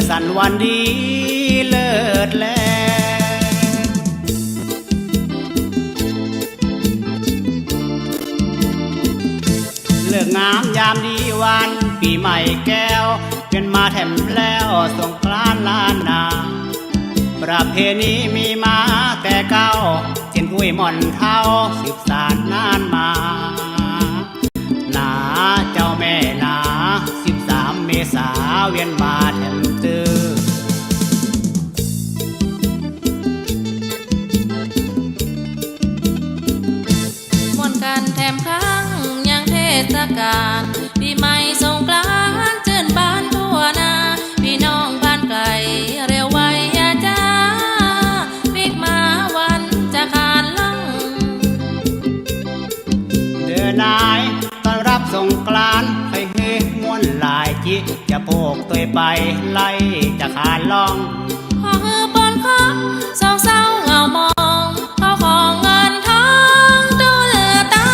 สันวันดีเลิศแลเลิกงามยามดีวันปีใหม่แก้วเป็นมาแถมแล้วสงกรานต์ล้านนาประเพณีมีมาแต่เก่าเช่นอุ้ยม่อนเท่าสืบสานนานมาหนาเจ้าแม่หนา13 เมษาเวียนมาแถมตื้อม่วนกันแถมครั้งยังเทศกาลปีใหม่สงกรานต์ชื่นบานทั่วหน้าพี่น้องบ้านไกลเร็วไวอย่าจ้าวิกมาวันจะขานลังเดินนายต้อนรับสงกรานต์ให้เฮม้วนลายจิจะโปกตัวไปไล่จะขานล่องพอฮือบนคอเศร้าเศร้าเงามองเขาของเงินทองดูเหลือตา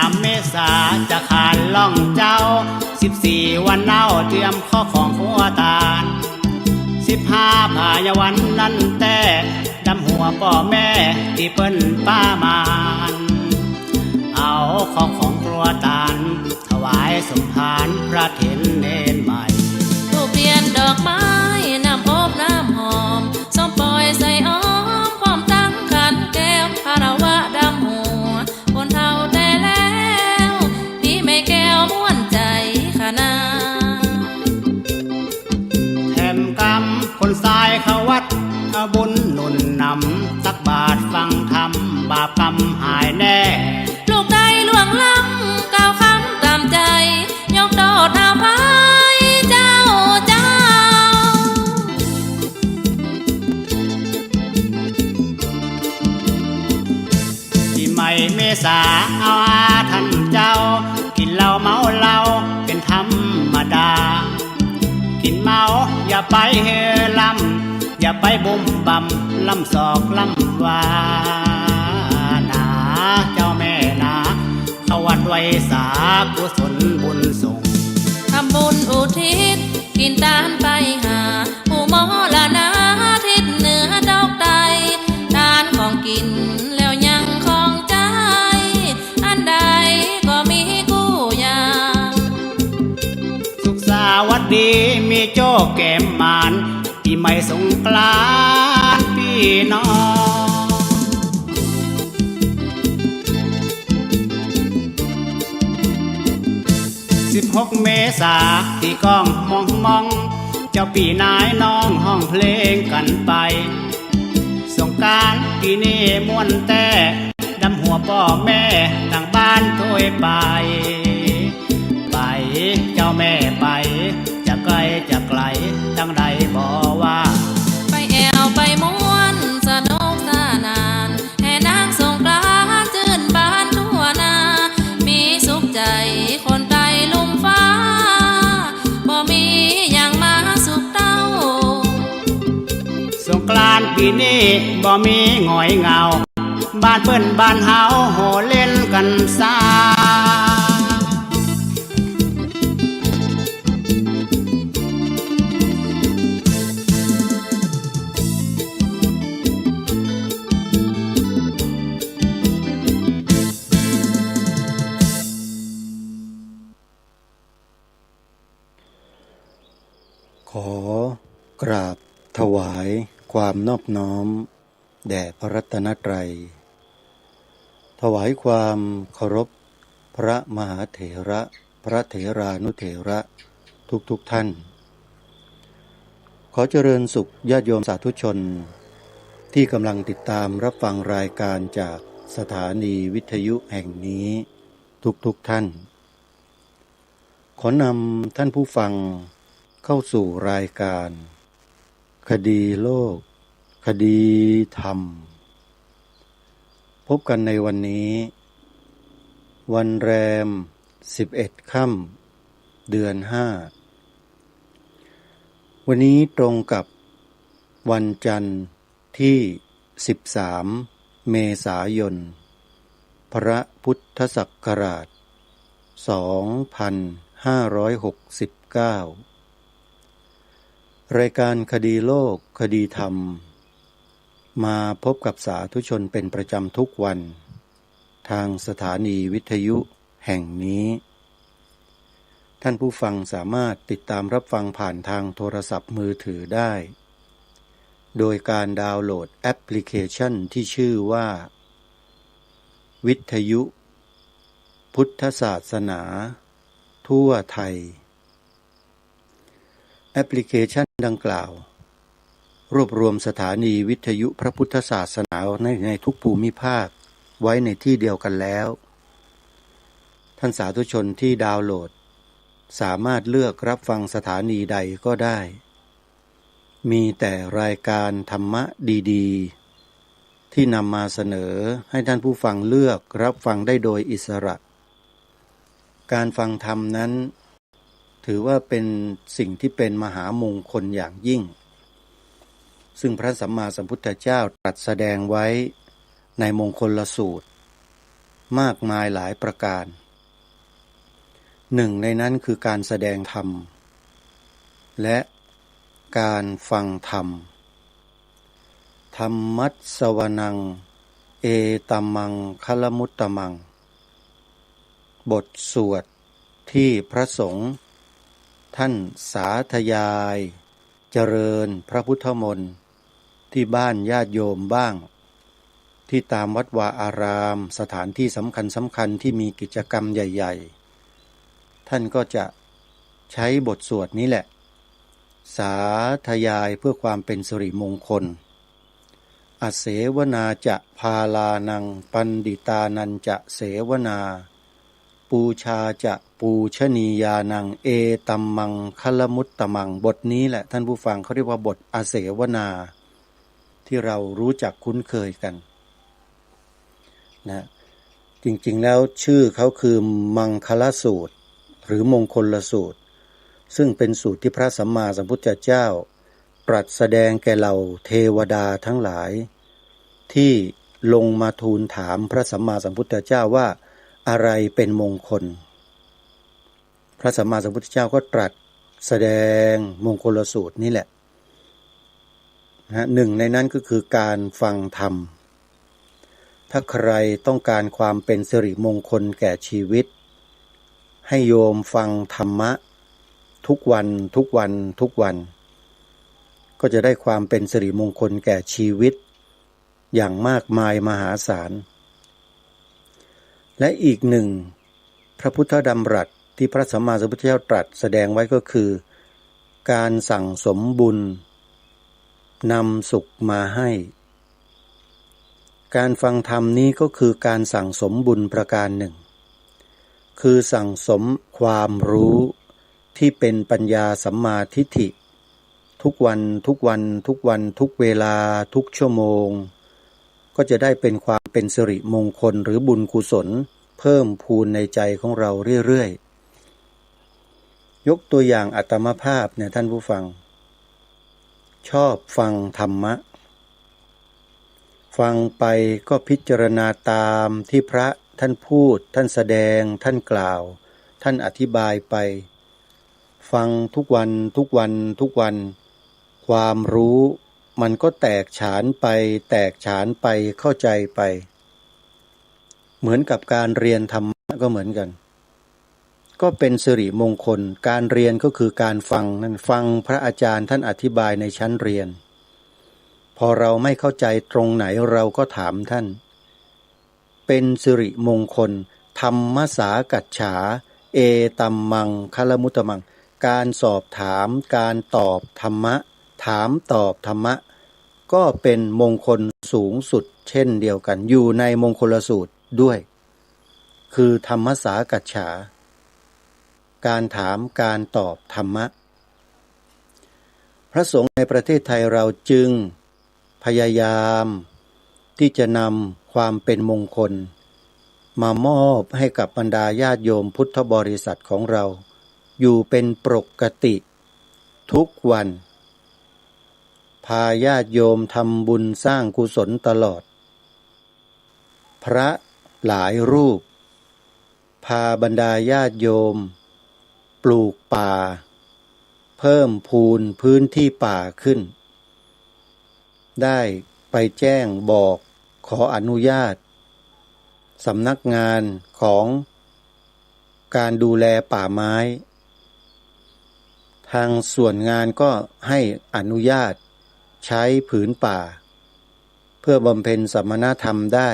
13 เมษาจะขานล่องเจ้า14 วันเน่าเตรียมข้อของหัวตาล15 พายวันนั้นแต่ดำหัวพ่อแม่ที่เปิ้นป้ามานเอาของครัวตาลถวายสมภารพระเถรเนรใหม่ทูบเทียนดอกไม้น้ำอบน้ำหอมส้มปล่อยใส่อ้อมความตั้งขันแก้วคารวะดำหัวคนเท่าแต่แล้วพี่ไม่แก้วม้วนใจขนาแถมกรรมคนสายเขาวัดบุญหนุนนำตักบาทฟังธรรมบาปกรรมหายแน่ลูกได้ล่วงล้ำก้าวคำตามใจยกโทษอภัยเจ้าปีใหม่เมษาเอาอาท่านเจ้ากินเหล้าเมาเหล้าเป็นธรรมดากินเมาอย่าไปเฮลำอย่าไปบุ่มบำลำศอกลำวานาเจ้าแม่นาเขาวัดไว้สากุศลบุญส่งทำบุญอุทิศกินตานไปหาผู้มอละนาทิศเหนือดอกใดทานของกินแล้วยังของใจอันใดก็มีกู้ยาสุขสวัสดีมีโจ้แก้มมานปีใหม่สงกรานต์พี่น้อง16 เมษาที่ก้องมองเจ้าปีนายน้องห้องเพลงกันไปสงกรานต์ปีนี้ม่วนแต่ดำหัวพ่อแม่ต่างบ้านโถยไปเจ้าแม่ไปจะไกลจะไกลตั้งใดบอกว่าไปแอวไปม้วนสนุกสนานแห่นางสงกรานต์จื่นบานทั่วหน้ามีสุขใจคนไกลลุ่มฟ้าบ่มีอย่างมาสุขเต้าสงกรานต์ปีนี้บ่มีหงอยเงาบ้านเปิ้นบ้านเฮาโหเล่นกันซาขอกราบถวายความนอบน้อมแด่พระรัตนตรัยถวายความเคารพพระมหาเถระพระเถรานุเถระทุกท่านขอเจริญสุขญาติโยมสาธุชนที่กำลังติดตามรับฟังรายการจากสถานีวิทยุแห่งนี้ทุกท่านขอนำท่านผู้ฟังเข้าสู่รายการคดีโลกคดีธรรมพบกันในวันนี้วันแรม11 ค่ำเดือน 5วันนี้ตรงกับวันจันทร์ที่13 เมษายน พ พระพุทธศักราช 2569 รายการคดีโลกคดีธรรมมาพบกับสาธุชนเป็นประจำทุกวันทางสถานีวิทยุแห่งนี้ท่านผู้ฟังสามารถติดตามรับฟังผ่านทางโทรศัพท์มือถือได้โดยการดาวน์โหลดแอปพลิเคชันที่ชื่อว่าวิทยุพุทธศาสนาทั่วไทยแอปพลิเคชันดังกล่าวรวบรวมสถานีวิทยุพระพุทธศาสนาในทุกภูมิภาคไว้ในที่เดียวกันแล้วท่านสาธุชนที่ดาวน์โหลดสามารถเลือกรับฟังสถานีใดก็ได้มีแต่รายการธรรมะดีๆที่นำมาเสนอให้ท่านผู้ฟังเลือกรับฟังได้โดยอิสระการฟังธรรมนั้นถือว่าเป็นสิ่งที่เป็นมหามงคลอย่างยิ่งซึ่งพระสัมมาสัมพุทธเจ้าตรัสแสดงไว้ในมงคลสูตรมากมายหลายประการหนึ่งในนั้นคือการแสดงธรรมและการฟังธรรมธรรมัสสวนังเอตัมมังคัลมุตตมังบทสวดที่พระสงฆ์ท่านสาธยายเจริญพระพุทธมนต์ที่บ้านญาติโยมบ้างที่ตามวัดวาอารามสถานที่สำคัญที่มีกิจกรรมใหญ่ๆท่านก็จะใช้บทสวดนี้แหละสาธยายเพื่อความเป็นสิริมงคลอเสวนาจะพาลานังปันดิตานันจะเสวนาปูชาจะปูชนียานังเอตัมมังคัลมุตตมังบทนี้แหละท่านผู้ฟังเขาเรียกว่าบทอเสวนาที่เรารู้จักคุ้นเคยกันนะจริงๆแล้วชื่อเขาคือมังคลสูตรหรือมงคลสูตรซึ่งเป็นสูตรที่พระสัมมาสัมพุทธเจ้าตรัสแสดงแก่เหล่าเทวดาทั้งหลายที่ลงมาทูลถามพระสัมมาสัมพุทธเจ้าว่าอะไรเป็นมงคลพระสัมมาสัมพุทธเจ้าก็ตรัสแสดงมงคลสูตรนี่แหละหนึ่งในนั้นก็คือการฟังธรรมถ้าใครต้องการความเป็นสิริมงคลแก่ชีวิตให้โยมฟังธรรมะทุกวันก็จะได้ความเป็นสิริมงคลแก่ชีวิตอย่างมากมายมหาศาลและอีกหนึ่งพระพุทธดำรัสที่พระสัมมาสัมพุทธเจ้าตรัสแสดงไว้ก็คือการสั่งสมบุญนำสุขมาให้การฟังธรรมนี้ก็คือการสั่งสมบุญประการหนึ่งคือสั่งสมความรู้ที่เป็นปัญญาสัมมาทิฏฐิทุกวันทุกเวลาทุกชั่วโมงก็จะได้เป็นความเป็นสิริมงคลหรือบุญกุศลเพิ่มพูนในใจของเราเรื่อยๆยกตัวอย่างอาตมาภาพเนี่ยท่านผู้ฟังชอบฟังธรรมะฟังไปก็พิจารณาตามที่พระท่านพูดท่านแสดงท่านกล่าวท่านอธิบายไปฟังทุกวันความรู้มันก็แตกฉานไปเข้าใจไปเหมือนกับการเรียนธรรมะก็เหมือนกันก็เป็นสิริมงคลการเรียนก็คือการฟังนั่นฟังพระอาจารย์ท่านอธิบายในชั้นเรียนพอเราไม่เข้าใจตรงไหนเราก็ถามท่านเป็นสิริมงคลธรรมสากัจฉาเอตัมมังคัลมุตตมังการสอบถามการตอบธรรมะถามตอบธรรมะก็เป็นมงคลสูงสุดเช่นเดียวกันอยู่ในมงคลสูตรด้วยคือธรรมสากัจฉาการถามการตอบธรรมะพระสงฆ์ในประเทศไทยเราจึงพยายามที่จะนำความเป็นมงคลมามอบให้กับบรรดาญาติโยมพุทธบริษัทของเราอยู่เป็นปกติทุกวันพาญาติโยมทำบุญสร้างกุศลตลอดพระ หลายรูปพาบรรดาญาติโยมปลูกป่าเพิ่มพูนพื้นที่ป่าขึ้นได้ไปแจ้งบอกขออนุญาตสำนักงานของการดูแลป่าไม้ทางส่วนงานก็ให้อนุญาตใช้ผืนป่าเพื่อบำเพ็ญสมณธรรมได้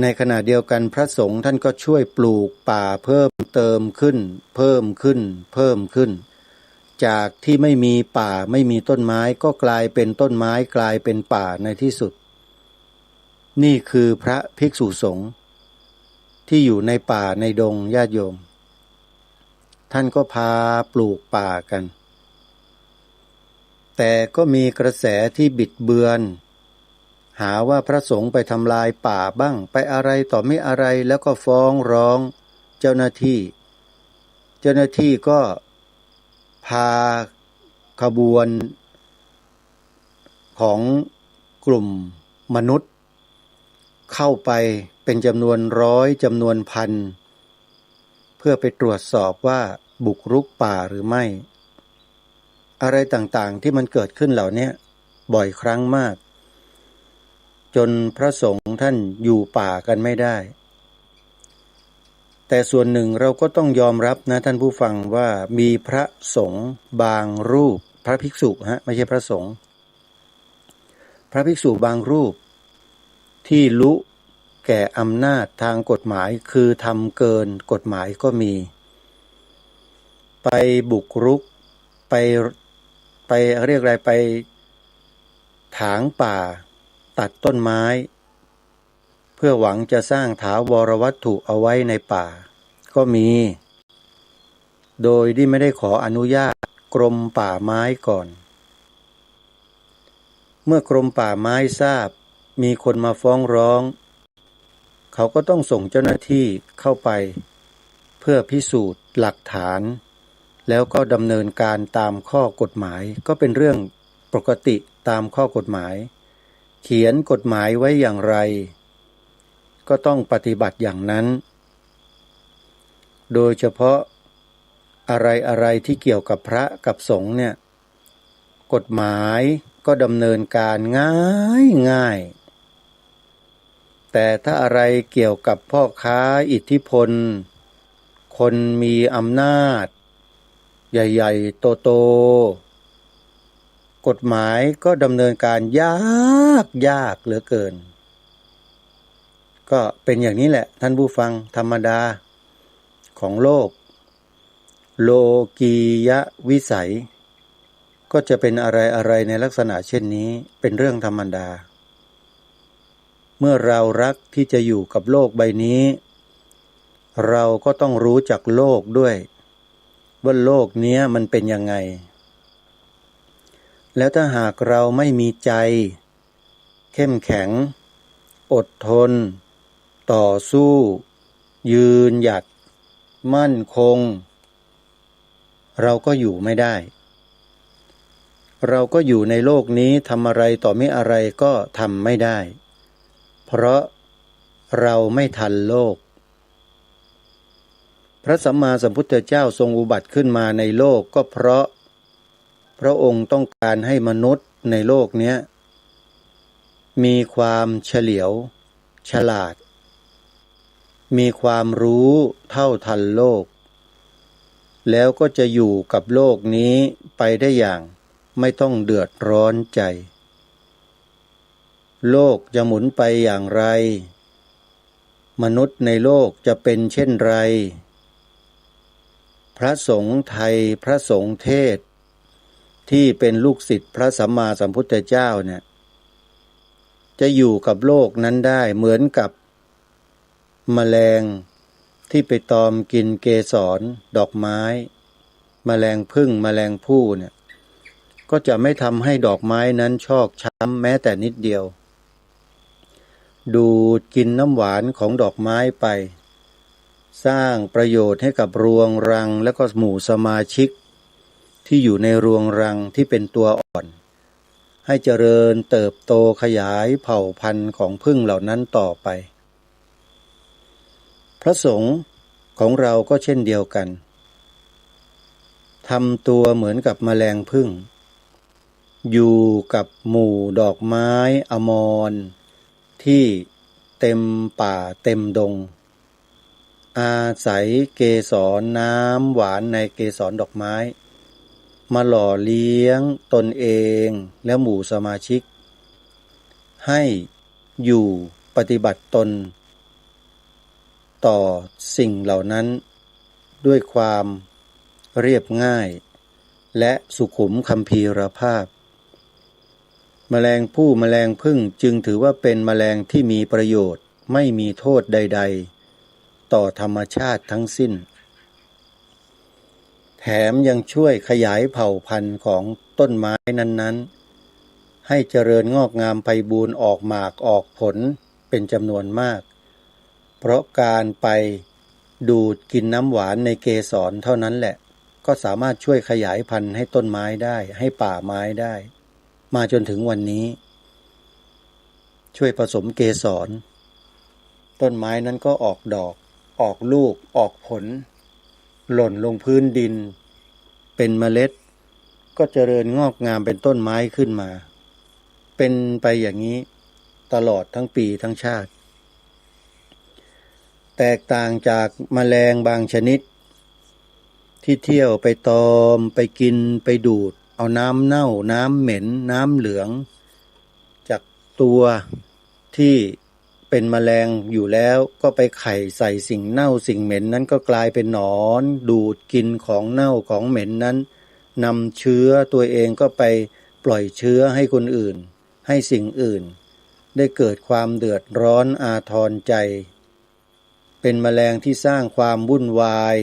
ในขณะเดียวกันพระสงฆ์ท่านก็ช่วยปลูกป่าเพิ่มเติมขึ้นเพิ่มขึ้นจากที่ไม่มีป่าไม่มีต้นไม้ก็กลายเป็นต้นไม้กลายเป็นป่าในที่สุดนี่คือพระภิกษุสงฆ์ที่อยู่ในป่าในดงญาติโยมท่านก็พาปลูกป่ากันแต่ก็มีกระแสที่บิดเบือนหาว่าพระสงฆ์ไปทำลายป่าบ้างไปอะไรต่อไม่อะไรแล้วก็ฟ้องร้องเจ้าหน้าที่ก็พาขบวนของกลุ่มมนุษย์เข้าไปเป็นจำนวนร้อยจำนวนพันเพื่อไปตรวจสอบว่าบุกรุกป่าหรือไม่อะไรต่างๆที่มันเกิดขึ้นเหล่านี้บ่อยครั้งมากจนพระสงฆ์ท่านอยู่ป่ากันไม่ได้แต่ส่วนหนึ่งเราก็ต้องยอมรับนะท่านผู้ฟังว่ามีพระสงฆ์บางรูปพระภิกษุไม่ใช่พระสงฆ์พระภิกษุบางรูปที่รู้แก่อำนาจทางกฎหมายคือทำเกินกฎหมายก็มีไปบุกรุกไปเรียกอะไรไปถางป่าตัดต้นไม้เพื่อหวังจะสร้างถาวรวัตถุเอาไว้ในป่าก็มีโดยที่ไม่ได้ขออนุญาตกรมป่าไม้ก่อนเมื่อกรมป่าไม้ทราบมีคนมาฟ้องร้องเขาก็ต้องส่งเจ้าหน้าที่เข้าไปเพื่อพิสูจน์หลักฐานแล้วก็ดำเนินการตามข้อกฎหมายก็เป็นเรื่องปกติตามข้อกฎหมายเขียนกฎหมายไว้อย่างไรก็ต้องปฏิบัติอย่างนั้นโดยเฉพาะอะไรที่เกี่ยวกับพระกับสงฆ์เนี่ยกฎหมายก็ดำเนินการง่ายแต่ถ้าอะไรเกี่ยวกับพ่อค้าอิทธิพลคนมีอำนาจใหญ่ๆโตกฎหมายก็ดำเนินการยากเหลือเกินก็เป็นอย่างนี้แหละท่านผู้ฟังธรรมดาของโลกโลกียวิสัยก็จะเป็นอะไรในลักษณะเช่นนี้เป็นเรื่องธรรมดาเมื่อเรารักที่จะอยู่กับโลกใบนี้เราก็ต้องรู้จักโลกด้วยว่าโลกนี้มันเป็นยังไงแล้วถ้าหากเราไม่มีใจเข้มแข็งอดทนต่อสู้ยืนหยัดมั่นคงเราก็อยู่ไม่ได้เราก็อยู่ในโลกนี้ทำอะไรต่อไม่อะไรก็ทำไม่ได้เพราะเราไม่ทันโลกพระสัมมาสัมพุทธเจ้าทรงอุบัติขึ้นมาในโลกก็เพราะพระองค์ต้องการให้มนุษย์ในโลกนี้มีความเฉลียวฉลาดมีความรู้เท่าทันโลกแล้วก็จะอยู่กับโลกนี้ไปได้อย่างไม่ต้องเดือดร้อนใจโลกจะหมุนไปอย่างไรมนุษย์ในโลกจะเป็นเช่นไรพระสงฆ์ไทยพระสงฆ์เทศที่เป็นลูกศิษย์พระสัมมาสัมพุทธเจ้าเนี่ยจะอยู่กับโลกนั้นได้เหมือนกับแมลงที่ไปตอมกินเกสรดอกไม้แมลงผึ้งแมลงภู่เนี่ยก็จะไม่ทำให้ดอกไม้นั้นชอกช้ำแม้แต่นิดเดียวดูดกินน้ำหวานของดอกไม้ไปสร้างประโยชน์ให้กับรวงรังและก็หมู่สมาชิกที่อยู่ในรวงรังที่เป็นตัวอ่อนให้เจริญเติบโตขยายเผ่าพันธุ์ของผึ้งเหล่านั้นต่อไป พระสงฆ์ของเราก็เช่นเดียวกันทำตัวเหมือนกับแมลงผึ้งอยู่กับหมู่ดอกไม้อมรที่เต็มป่าเต็มดงอาศัยเกสรน้ำหวานในเกสรดอกไม้มาหล่อเลี้ยงตนเองและหมู่สมาชิกให้อยู่ปฏิบัติตนต่อสิ่งเหล่านั้นด้วยความเรียบง่ายและสุขุมคัมภีรภาพแมลงผู้แมลงผึ้งจึงถือว่าเป็นแมลงที่มีประโยชน์ไม่มีโทษใดๆต่อธรรมชาติทั้งสิ้นแถมยังช่วยขยายเผ่าพันธุ์ของต้นไม้นั้นๆให้เจริญงอกงามไพบูลย์ออกหมากออกผลเป็นจำนวนมากเพราะการไปดูดกินน้ำหวานในเกสรเท่านั้นแหละก็สามารถช่วยขยายพันธุ์ให้ต้นไม้ได้ให้ป่าไม้ได้มาจนถึงวันนี้ช่วยผสมเกสรต้นไม้นั้นก็ออกดอกออกลูกออกผลหล่นลงพื้นดินเป็นเมล็ดก็เจริญงอกงามเป็นต้นไม้ขึ้นมาเป็นไปอย่างนี้ตลอดทั้งปีทั้งชาติแตกต่างจากแมลงบางชนิดที่เที่ยวไปตอมไปกินไปดูดเอาน้ำเน่าน้ำเหม็นน้ำเหลืองจากตัวที่เป็นแมลงอยู่แล้วก็ไปไข่ใส่สิ่งเน่าสิ่งเหม็นนั้นก็กลายเป็นหนอนดูดกินของเน่าของเหม็นนั้นนำเชื้อตัวเองก็ไปปล่อยเชื้อให้คนอื่นให้สิ่งอื่นได้เกิดความเดือดร้อนอาทรใจเป็นแมลงที่สร้างความวุ่นวาย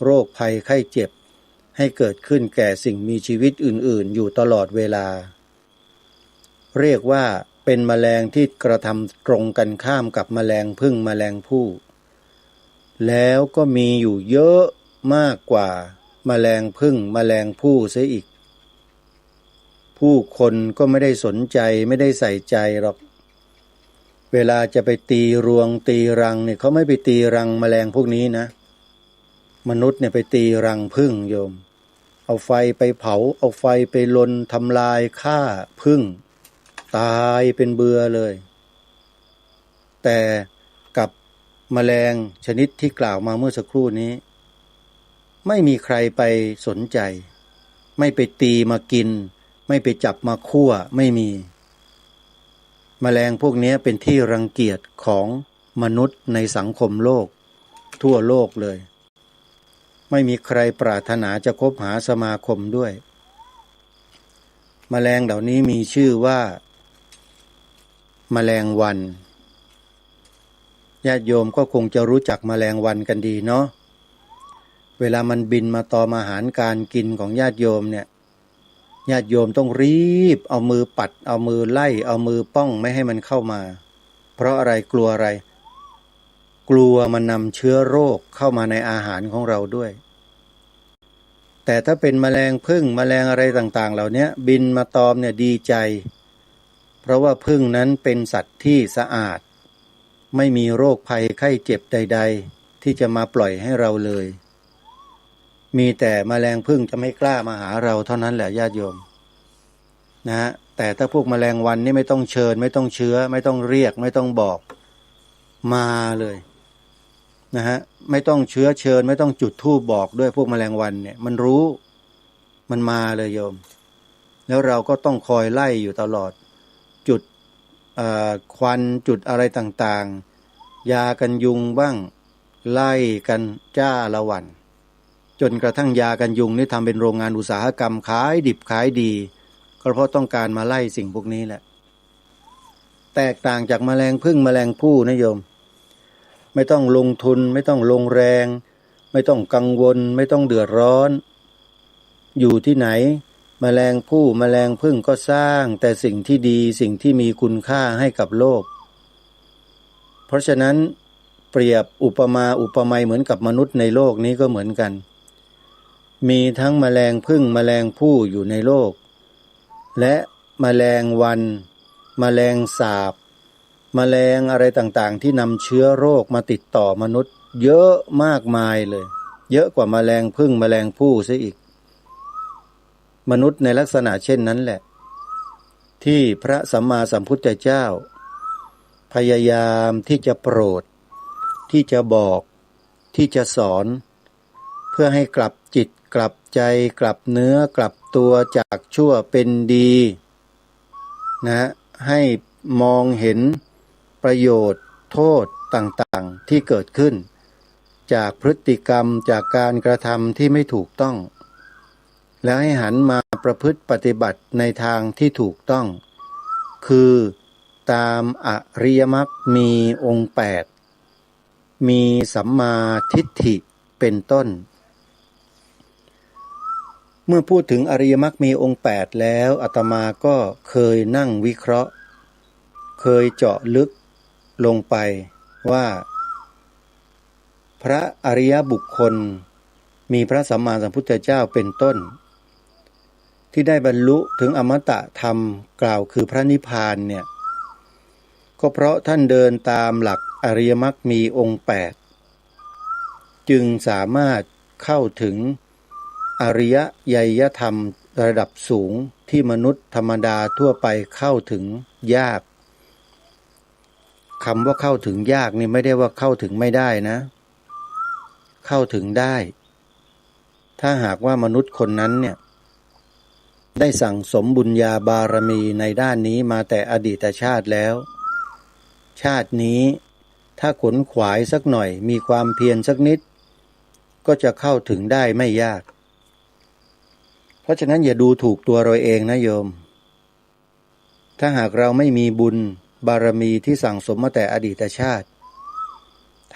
โรคภัยไข้เจ็บให้เกิดขึ้นแก่สิ่งมีชีวิตอื่นๆอยู่ตลอดเวลาเรียกว่าเป็นแมลงที่กระทำตรงกันข้ามกับแมลงผึ้งแมลงผู้แล้วก็มีอยู่เยอะมากกว่าแมลงผึ้งแมลงผู้เสียอีกผู้คนก็ไม่ได้สนใจไม่ได้ใส่ใจหรอกเวลาจะไปตีรวงตีรังเนี่ยเขาไม่ไปตีรังแมลงพวกนี้นะมนุษย์เนี่ยไปตีรังผึ้งโยมเอาไฟไปเผาเอาไฟไปลนทำลายฆ่าผึ้งตายเป็นเบื่อเลยแต่กับแมลงชนิดที่กล่าวมาเมื่อสักครู่นี้ไม่มีใครไปสนใจไม่ไปตีมากินไม่ไปจับมาคั่วไม่มีแมลงพวกนี้เป็นที่รังเกียจของมนุษย์ในสังคมโลกทั่วโลกเลยไม่มีใครปรารถนาจะคบหาสมาคมด้วยแมลงเหล่านี้มีชื่อว่าแมลงวันญาติโยมก็คงจะรู้จักแมลงวันกันดีเนาะเวลามันบินมาตอมอาหารการกินของญาติโยมเนี่ยญาติโยมต้องรีบเอามือปัดเอามือไล่เอามือป้องไม่ให้มันเข้ามาเพราะอะไรกลัวอะไรกลัวมันนำเชื้อโรคเข้ามาในอาหารของเราด้วยแต่ถ้าเป็นแมลงผึ้งแมลงอะไรต่างๆเหล่านี้บินมาตอมเนี่ยดีใจเพราะว่าผึ้งนั้นเป็นสัตว์ที่สะอาดไม่มีโรคภัยไข้เจ็บใดๆที่จะมาปล่อยให้เราเลยมีแต่แมลงผึ้งจะไม่กล้ามาหาเราเท่านั้นแหละญาติโยมนะฮะแต่ถ้าพวกแมลงวันนี่ไม่ต้องเชิญไม่ต้องเชื้อไม่ต้องเรียกไม่ต้องบอกมาเลยนะฮะไม่ต้องเชื้อเชิญไม่ต้องจุดธูปบอกด้วยพวกแมลงวันเนี่ยมันรู้มันมาเลยโยมแล้วเราก็ต้องคอยไล่อยู่ตลอดจุดควันจุดอะไรต่างๆยากันยุงบ้างไล่กันจ้าละวันจนกระทั่งยากันยุงนี่ทำเป็นโรงงานอุตสาหกรรมขายดิบขายดีก็เพราะต้องการมาไล่สิ่งพวกนี้แหละแตกต่างจากแมลงผึ้งแมลงผู้นะโยมไม่ต้องลงทุนไม่ต้องลงแรงไม่ต้องกังวลไม่ต้องเดือดร้อนอยู่ที่ไหนแมลงผู้แมลงผึ้งก็สร้างแต่สิ่งที่ดีสิ่งที่มีคุณค่าให้กับโลกเพราะฉะนั้นเปรียบอุปมาอุปไมยเหมือนกับมนุษย์ในโลกนี้ก็เหมือนกันมีทั้งแมลงผึ้งแมลงผู้อยู่ในโลกและแมลงวันแมลงสาบ แมลงอะไรต่างๆที่นำเชื้อโรคมาติดต่อมนุษย์เยอะมากมายเลยเยอะกว่าแมลงผึ้งแมลงผู้ซะอีกมนุษย์ในลักษณะเช่นนั้นแหละที่พระสัมมาสัมพุทธเจ้าพยายามที่จะโปรดที่จะบอกที่จะสอนเพื่อให้กลับจิตกลับใจกลับเนื้อกลับตัวจากชั่วเป็นดีนะให้มองเห็นประโยชน์โทษต่างๆที่เกิดขึ้นจากพฤติกรรมจากการกระทำที่ไม่ถูกต้องแล้วให้หันมาประพฤติปฏิบัติในทางที่ถูกต้องคือตามอริยมรรคมีองค์8มีสัมมาทิฏฐิเป็นต้นเมื่อพูดถึงอริยมรรคมีองค์8แล้วอาตมาก็เคยนั่งวิเคราะห์เคยเจาะลึกลงไปว่าพระอริยบุคคลมีพระสัมมาสัมพุทธเจ้าเป็นต้นที่ได้บรรลุถึงอมตะธรรมกล่าวคือพระนิพพานเนี่ยก็เพราะท่านเดินตามหลักอริยมรรคมีองค์8จึงสามารถเข้าถึงอริยไยธรรมระดับสูงที่มนุษย์ธรรมดาทั่วไปเข้าถึงยากคำว่าเข้าถึงยากนี่ไม่ได้ว่าเข้าถึงไม่ได้นะเข้าถึงได้ถ้าหากว่ามนุษย์คนนั้นเนี่ยได้สั่งสมบุญญาบารมีในด้านนี้มาแต่อดีตชาติแล้วชาตินี้ถ้าขนขวายสักหน่อยมีความเพียรสักนิดก็จะเข้าถึงได้ไม่ยากเพราะฉะนั้นอย่าดูถูกตัวเราเองนะโยมถ้าหากเราไม่มีบุญบารมีที่สั่งสมมาแต่อดีตชาติ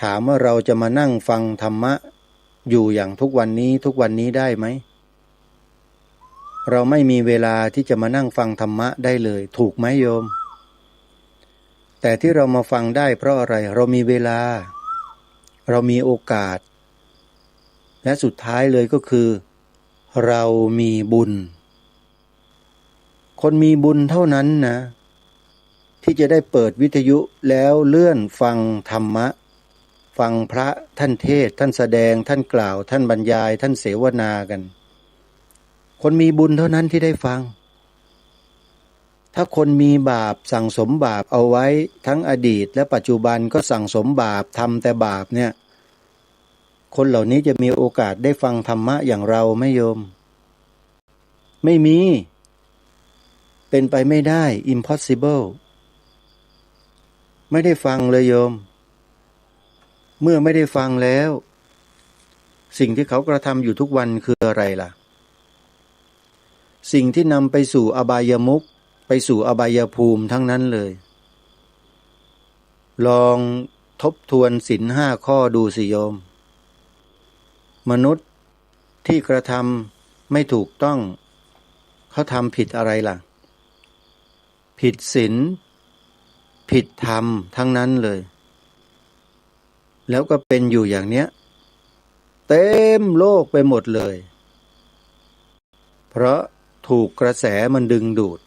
ถามว่าเราจะมานั่งฟังธรรมะอยู่อย่างทุกวันนี้ได้ไหมเราไม่มีเวลาที่จะมานั่งฟังธรรมะได้เลยถูกไหมโยมแต่ที่เรามาฟังได้เพราะอะไรเรามีเวลาเรามีโอกาสและสุดท้ายเลยก็คือเรามีบุญคนมีบุญเท่านั้นนะที่จะได้เปิดวิทยุแล้วเลื่อนฟังธรรมะฟังพระท่านเทศน์ท่านแสดงท่านกล่าวท่านบรรยายท่านเสวนากันคนมีบุญเท่านั้นที่ได้ฟังถ้าคนมีบาปสั่งสมบาปเอาไว้ทั้งอดีตและปัจจุบันก็สั่งสมบาปทำแต่บาปเนี่ยคนเหล่านี้จะมีโอกาสได้ฟังธรรมะอย่างเราไหมโยมไม่มีเป็นไปไม่ได้ impossible ไม่ได้ฟังเลยโยมเมื่อไม่ได้ฟังแล้วสิ่งที่เขากระทำอยู่ทุกวันคืออะไรล่ะสิ่งที่นำไปสู่อบายมุขไปสู่อบายภูมิทั้งนั้นเลยลองทบทวนศีล5 ข้อดูสิโยมมนุษย์ที่กระทำไม่ถูกต้องเขาทำผิดอะไรล่ะผิดศีลผิดธรรมทั้งนั้นเลยแล้วก็เป็นอยู่อย่างเนี้ยเต็มโลกไปหมดเลยเพราะถูกกระแสมันดึงดูด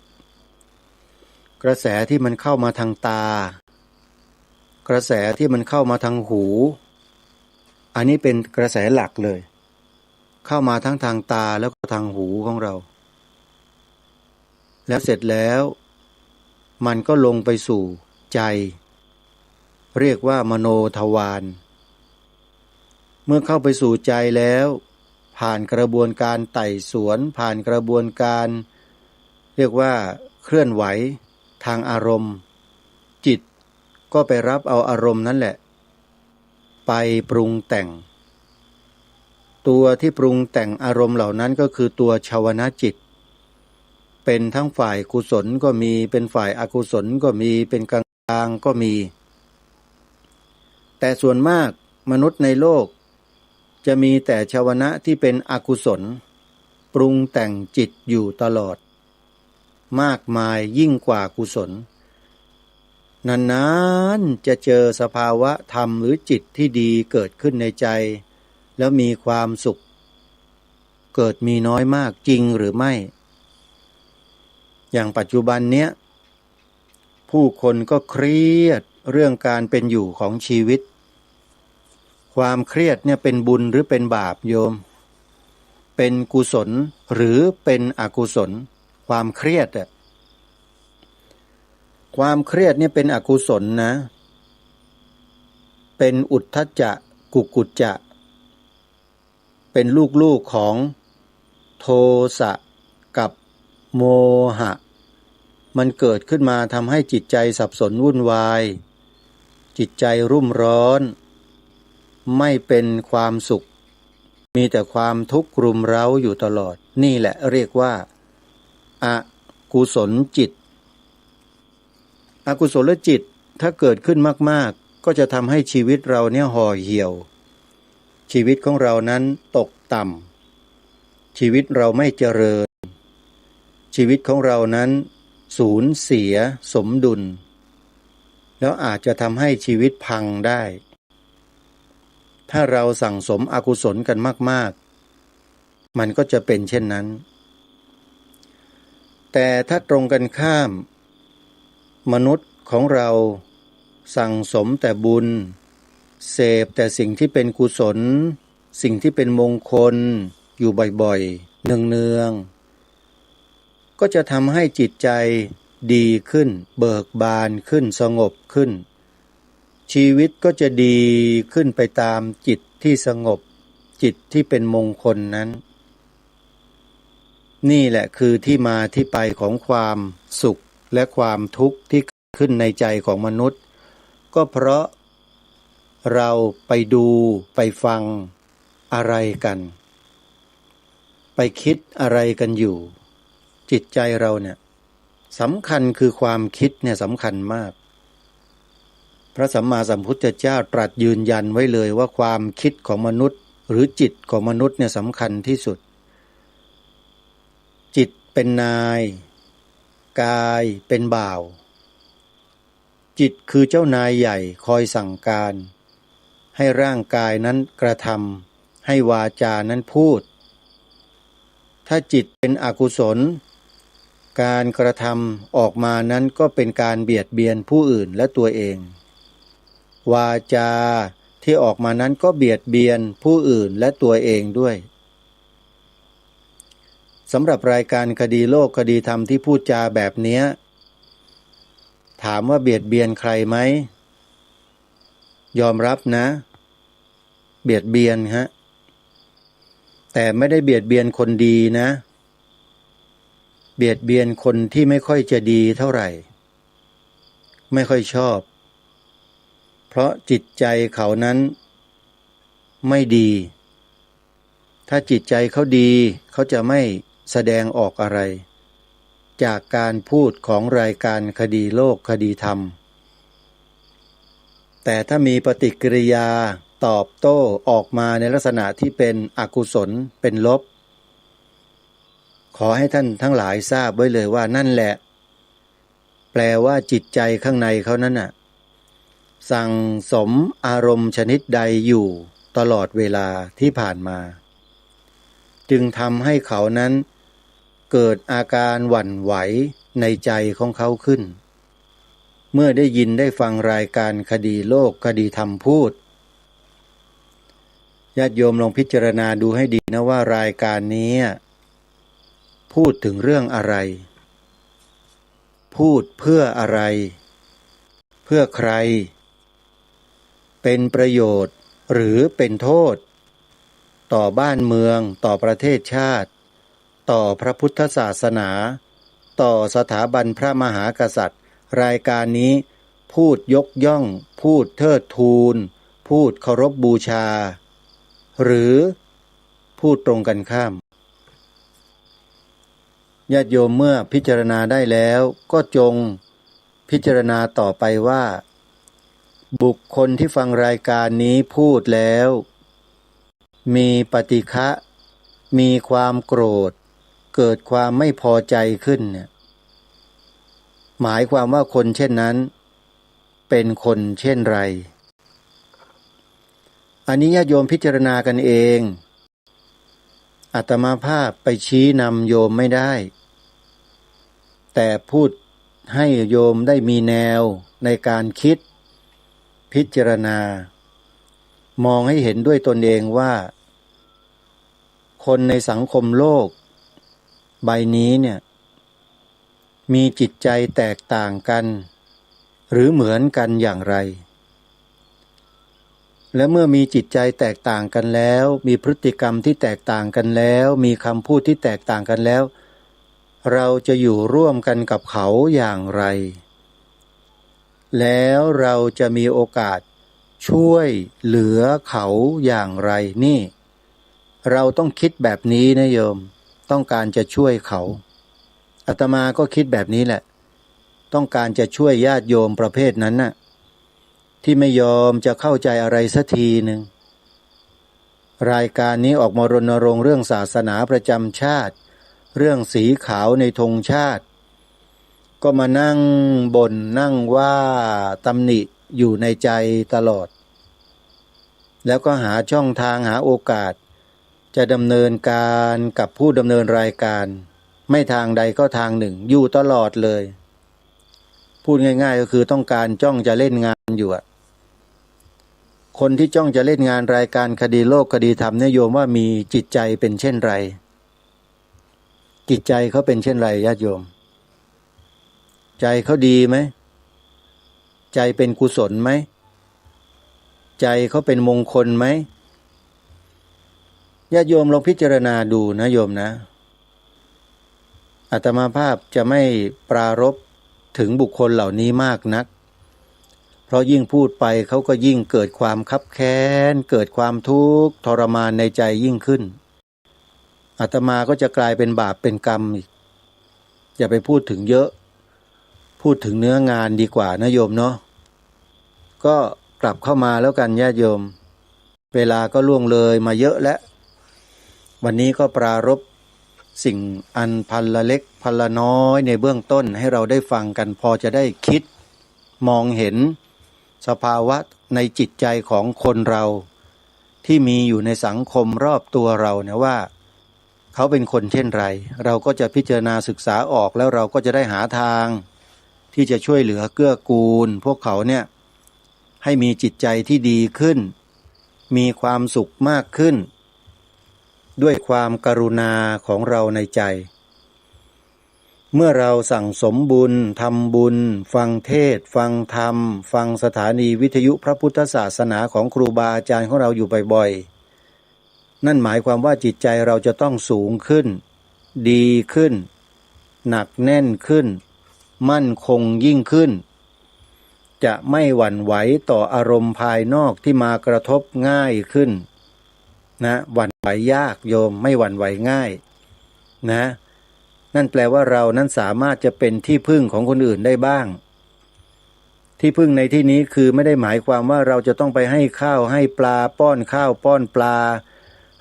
กระแสที่มันเข้ามาทางตากระแสที่มันเข้ามาทางหูอันนี้เป็นกระแสหลักเลยเข้ามาทั้งทางตาแล้วก็ทางหูของเราแล้วเสร็จแล้วมันก็ลงไปสู่ใจเรียกว่ามโนทวารเมื่อเข้าไปสู่ใจแล้วผ่านกระบวนการไต่สวนผ่านกระบวนการเรียกว่าเคลื่อนไหวทางอารมณ์จิตก็ไปรับเอาอารมณ์นั้นแหละไปปรุงแต่งตัวที่ปรุงแต่งอารมณ์เหล่านั้นก็คือตัวชวนะจิตเป็นทั้งฝ่ายกุศลก็มีเป็นฝ่ายอกุศลก็มีเป็นกลางก็มีแต่ส่วนมากมนุษย์ในโลกจะมีแต่ชวนะที่เป็นอกุศลปรุงแต่งจิตอยู่ตลอดมากมายยิ่งกว่ากุศลนานๆจะเจอสภาวะธรรมหรือจิตที่ดีเกิดขึ้นในใจแล้วมีความสุขเกิดมีน้อยมากจริงหรือไม่อย่างปัจจุบันเนี้ย ผู้คนก็เครียดเรื่องการเป็นอยู่ของชีวิตความเครียดเนี่ยเป็นบุญหรือเป็นบาปโยมเป็นกุศลหรือเป็นอกุศลความเครียดความเครียดเนี่ยเป็นอกุศลนะเป็นอุทธัจจะกุกุจจะเป็นลูกของโทสะกับโมหะมันเกิดขึ้นมาทำให้จิตใจสับสนวุ่นวายจิตใจรุ่มร้อนไม่เป็นความสุขมีแต่ความทุกข์รุมเร้าอยู่ตลอดนี่แหละเรียกว่าอกุศลจิตอกุศลจิตถ้าเกิดขึ้นมากๆก็จะทำให้ชีวิตเราเนี่ยห่อเหี่ยวชีวิตของเรานั้นตกต่ำชีวิตเราไม่เจริญชีวิตของเรานั้นสูญเสียสมดุลแล้วอาจจะทำให้ชีวิตพังได้ถ้าเราสั่งสมอกุศลกันมากๆมันก็จะเป็นเช่นนั้นแต่ถ้าตรงกันข้ามมนุษย์ของเราสั่งสมแต่บุญเสพแต่สิ่งที่เป็นกุศลสิ่งที่เป็นมงคลอยู่บ่อยๆเนืองๆก็จะทำให้จิตใจดีขึ้นเบิกบานขึ้นสงบขึ้นชีวิตก็จะดีขึ้นไปตามจิตที่สงบจิตที่เป็นมงคลนั้นนี่แหละคือที่มาที่ไปของความสุขและความทุกข์ที่ขึ้นในใจของมนุษย์ก็เพราะเราไปดูไปฟังอะไรกันไปคิดอะไรกันอยู่จิตใจเราเนี่ยสำคัญคือความคิดเนี่ยสำคัญมากพระสัมมาสัมพุทธเจ้าตรัสยืนยันไว้เลยว่าความคิดของมนุษย์หรือจิตของมนุษย์เนี่ยสำคัญที่สุดจิตเป็นนายกายเป็นบ่าวจิตคือเจ้านายใหญ่คอยสั่งการให้ร่างกายนั้นกระทำให้วาจานั้นพูดถ้าจิตเป็นอกุศลการกระทำออกมานั้นก็เป็นการเบียดเบียนผู้อื่นและตัวเองวาจาที่ออกมานั้นก็เบียดเบียนผู้อื่นและตัวเองด้วยสำหรับรายการคดีโลกคดีธรรมที่พูดจาแบบนี้ถามว่าเบียดเบียนใครไหมยอมรับนะเบียดเบียนฮะแต่ไม่ได้เบียดเบียนคนดีนะเบียดเบียนคนที่ไม่ค่อยจะดีเท่าไหร่ไม่ค่อยชอบเพราะจิตใจเขานั้นไม่ดีถ้าจิตใจเขาดีเขาจะไม่แสดงออกอะไรจากการพูดของรายการคดีโลกคดีธรรมแต่ถ้ามีปฏิกิริยาตอบโต้ออกมาในลักษณะที่เป็นอกุศลเป็นลบขอให้ท่านทั้งหลายทราบไว้เลยว่านั่นแหละแปลว่าจิตใจข้างในเขานั้นน่ะสั่งสมอารมณ์ชนิดใดอยู่ตลอดเวลาที่ผ่านมาจึงทำให้เขานั้นเกิดอาการหวั่นไหวในใจของเขาขึ้นเมื่อได้ยินได้ฟังรายการคดีโลกคดีธรรมพูดญาติโยมลองพิจารณาดูให้ดีนะว่ารายการนี้พูดถึงเรื่องอะไรพูดเพื่ออะไรเพื่อใครเป็นประโยชน์หรือเป็นโทษต่อบ้านเมืองต่อประเทศชาติต่อพระพุทธศาสนาต่อสถาบันพระมหากษัตริย์รายการนี้พูดยกย่องพูดเทิดทูนพูดเคารพบูชาหรือพูดตรงกันข้ามญาติโยมเมื่อพิจารณาได้แล้วก็จงพิจารณาต่อไปว่าบุคคลที่ฟังรายการนี้พูดแล้วมีปฏิฆะมีความโกรธเกิดความไม่พอใจขึ้นเนี่ยหมายความว่าคนเช่นนั้นเป็นคนเช่นไรอันนี้ญาติโยมพิจารณากันเองอาตมาภาพไปชี้นำโยมไม่ได้แต่พูด ให้โยมได้มีแนวในการคิดพิจารณามองให้เห็นด้วยตนเองว่าคนในสังคมโลกใบนี้เนี่ยมีจิตใจแตกต่างกันหรือเหมือนกันอย่างไรและเมื่อมีจิตใจแตกต่างกันแล้วมีพฤติกรรมที่แตกต่างกันแล้วมีคำพูดที่แตกต่างกันแล้วเราจะอยู่ร่วมกันกับเขาอย่างไรแล้วเราจะมีโอกาสช่วยเหลือเขาอย่างไรนี่เราต้องคิดแบบนี้นะโยมต้องการจะช่วยเขาอาตมาก็คิดแบบนี้แหละต้องการจะช่วยญาติโยมประเภทนั้นน่ะที่ไม่ยอมจะเข้าใจอะไรสักทีหนึ่งรายการนี้ออกมารณรงค์เรื่องศาสนาประจำชาติเรื่องสีขาวในธงชาติก็มานั่งบ่นนั่งว่าตำหนิอยู่ในใจตลอดแล้วก็หาช่องทางหาโอกาสจะดำเนินการกับผู้ดำเนินรายการไม่ทางใดก็ทางหนึ่งอยู่ตลอดเลยพูดง่ายๆก็คือต้องการจ้องจะเล่นงานอยู่อะคนที่จ้องจะเล่นงานรายการคดีโลกคดีธรรมเนี่ยโยมว่ามีจิตใจเป็นเช่นไรจิตใจเขาเป็นเช่นไรญาติโยมใจเขาดีไหมใจเป็นกุศลไหมใจเขาเป็นมงคลไหมญาติโยมลองพิจารณาดูนะโยมนะอาตมาภาพจะไม่ปรารภถึงบุคคลเหล่านี้มากนักเพราะยิ่งพูดไปเขาก็ยิ่งเกิดความคับแค้นเกิดความทุกข์ทรมานในใจยิ่งขึ้นอาตมาก็จะกลายเป็นบาปเป็นกรรมอีกอย่าไปพูดถึงเยอะพูดถึงเนื้องานดีกว่านะโยมเนาะก็กลับเข้ามาแล้วกันญาติโยมเวลาก็ล่วงเลยมาเยอะแล้ววันนี้ก็ปรารภสิ่งอันพันละเล็กพันละน้อยในเบื้องต้นให้เราได้ฟังกันพอจะได้คิดมองเห็นสภาวะในจิตใจของคนเราที่มีอยู่ในสังคมรอบตัวเราเนี่ยว่าเขาเป็นคนเช่นไรเราก็จะพิจารณาศึกษาออกแล้วเราก็จะได้หาทางที่จะช่วยเหลือเกื้อกูลพวกเขาเนี่ยให้มีจิตใจที่ดีขึ้นมีความสุขมากขึ้นด้วยความกรุณาของเราในใจเมื่อเราสั่งสมบุญทำบุญฟังเทศฟังธรรมฟังสถานีวิทยุพระพุทธศาสนาของครูบาอาจารย์ของเราอยู่บ่อยๆนั่นหมายความว่าจิตใจเราจะต้องสูงขึ้นดีขึ้นหนักแน่นขึ้นมั่นคงยิ่งขึ้นจะไม่หวั่นไหวต่ออารมณ์ภายนอกที่มากระทบง่ายขึ้นนะหวั่นไหวยากโยมไม่หวั่นไหวง่ายนะนั่นแปลว่าเรานั้นสามารถจะเป็นที่พึ่งของคนอื่นได้บ้างที่พึ่งในที่นี้คือไม่ได้หมายความว่าเราจะต้องไปให้ข้าวให้ปลาป้อนข้าวป้อนปลา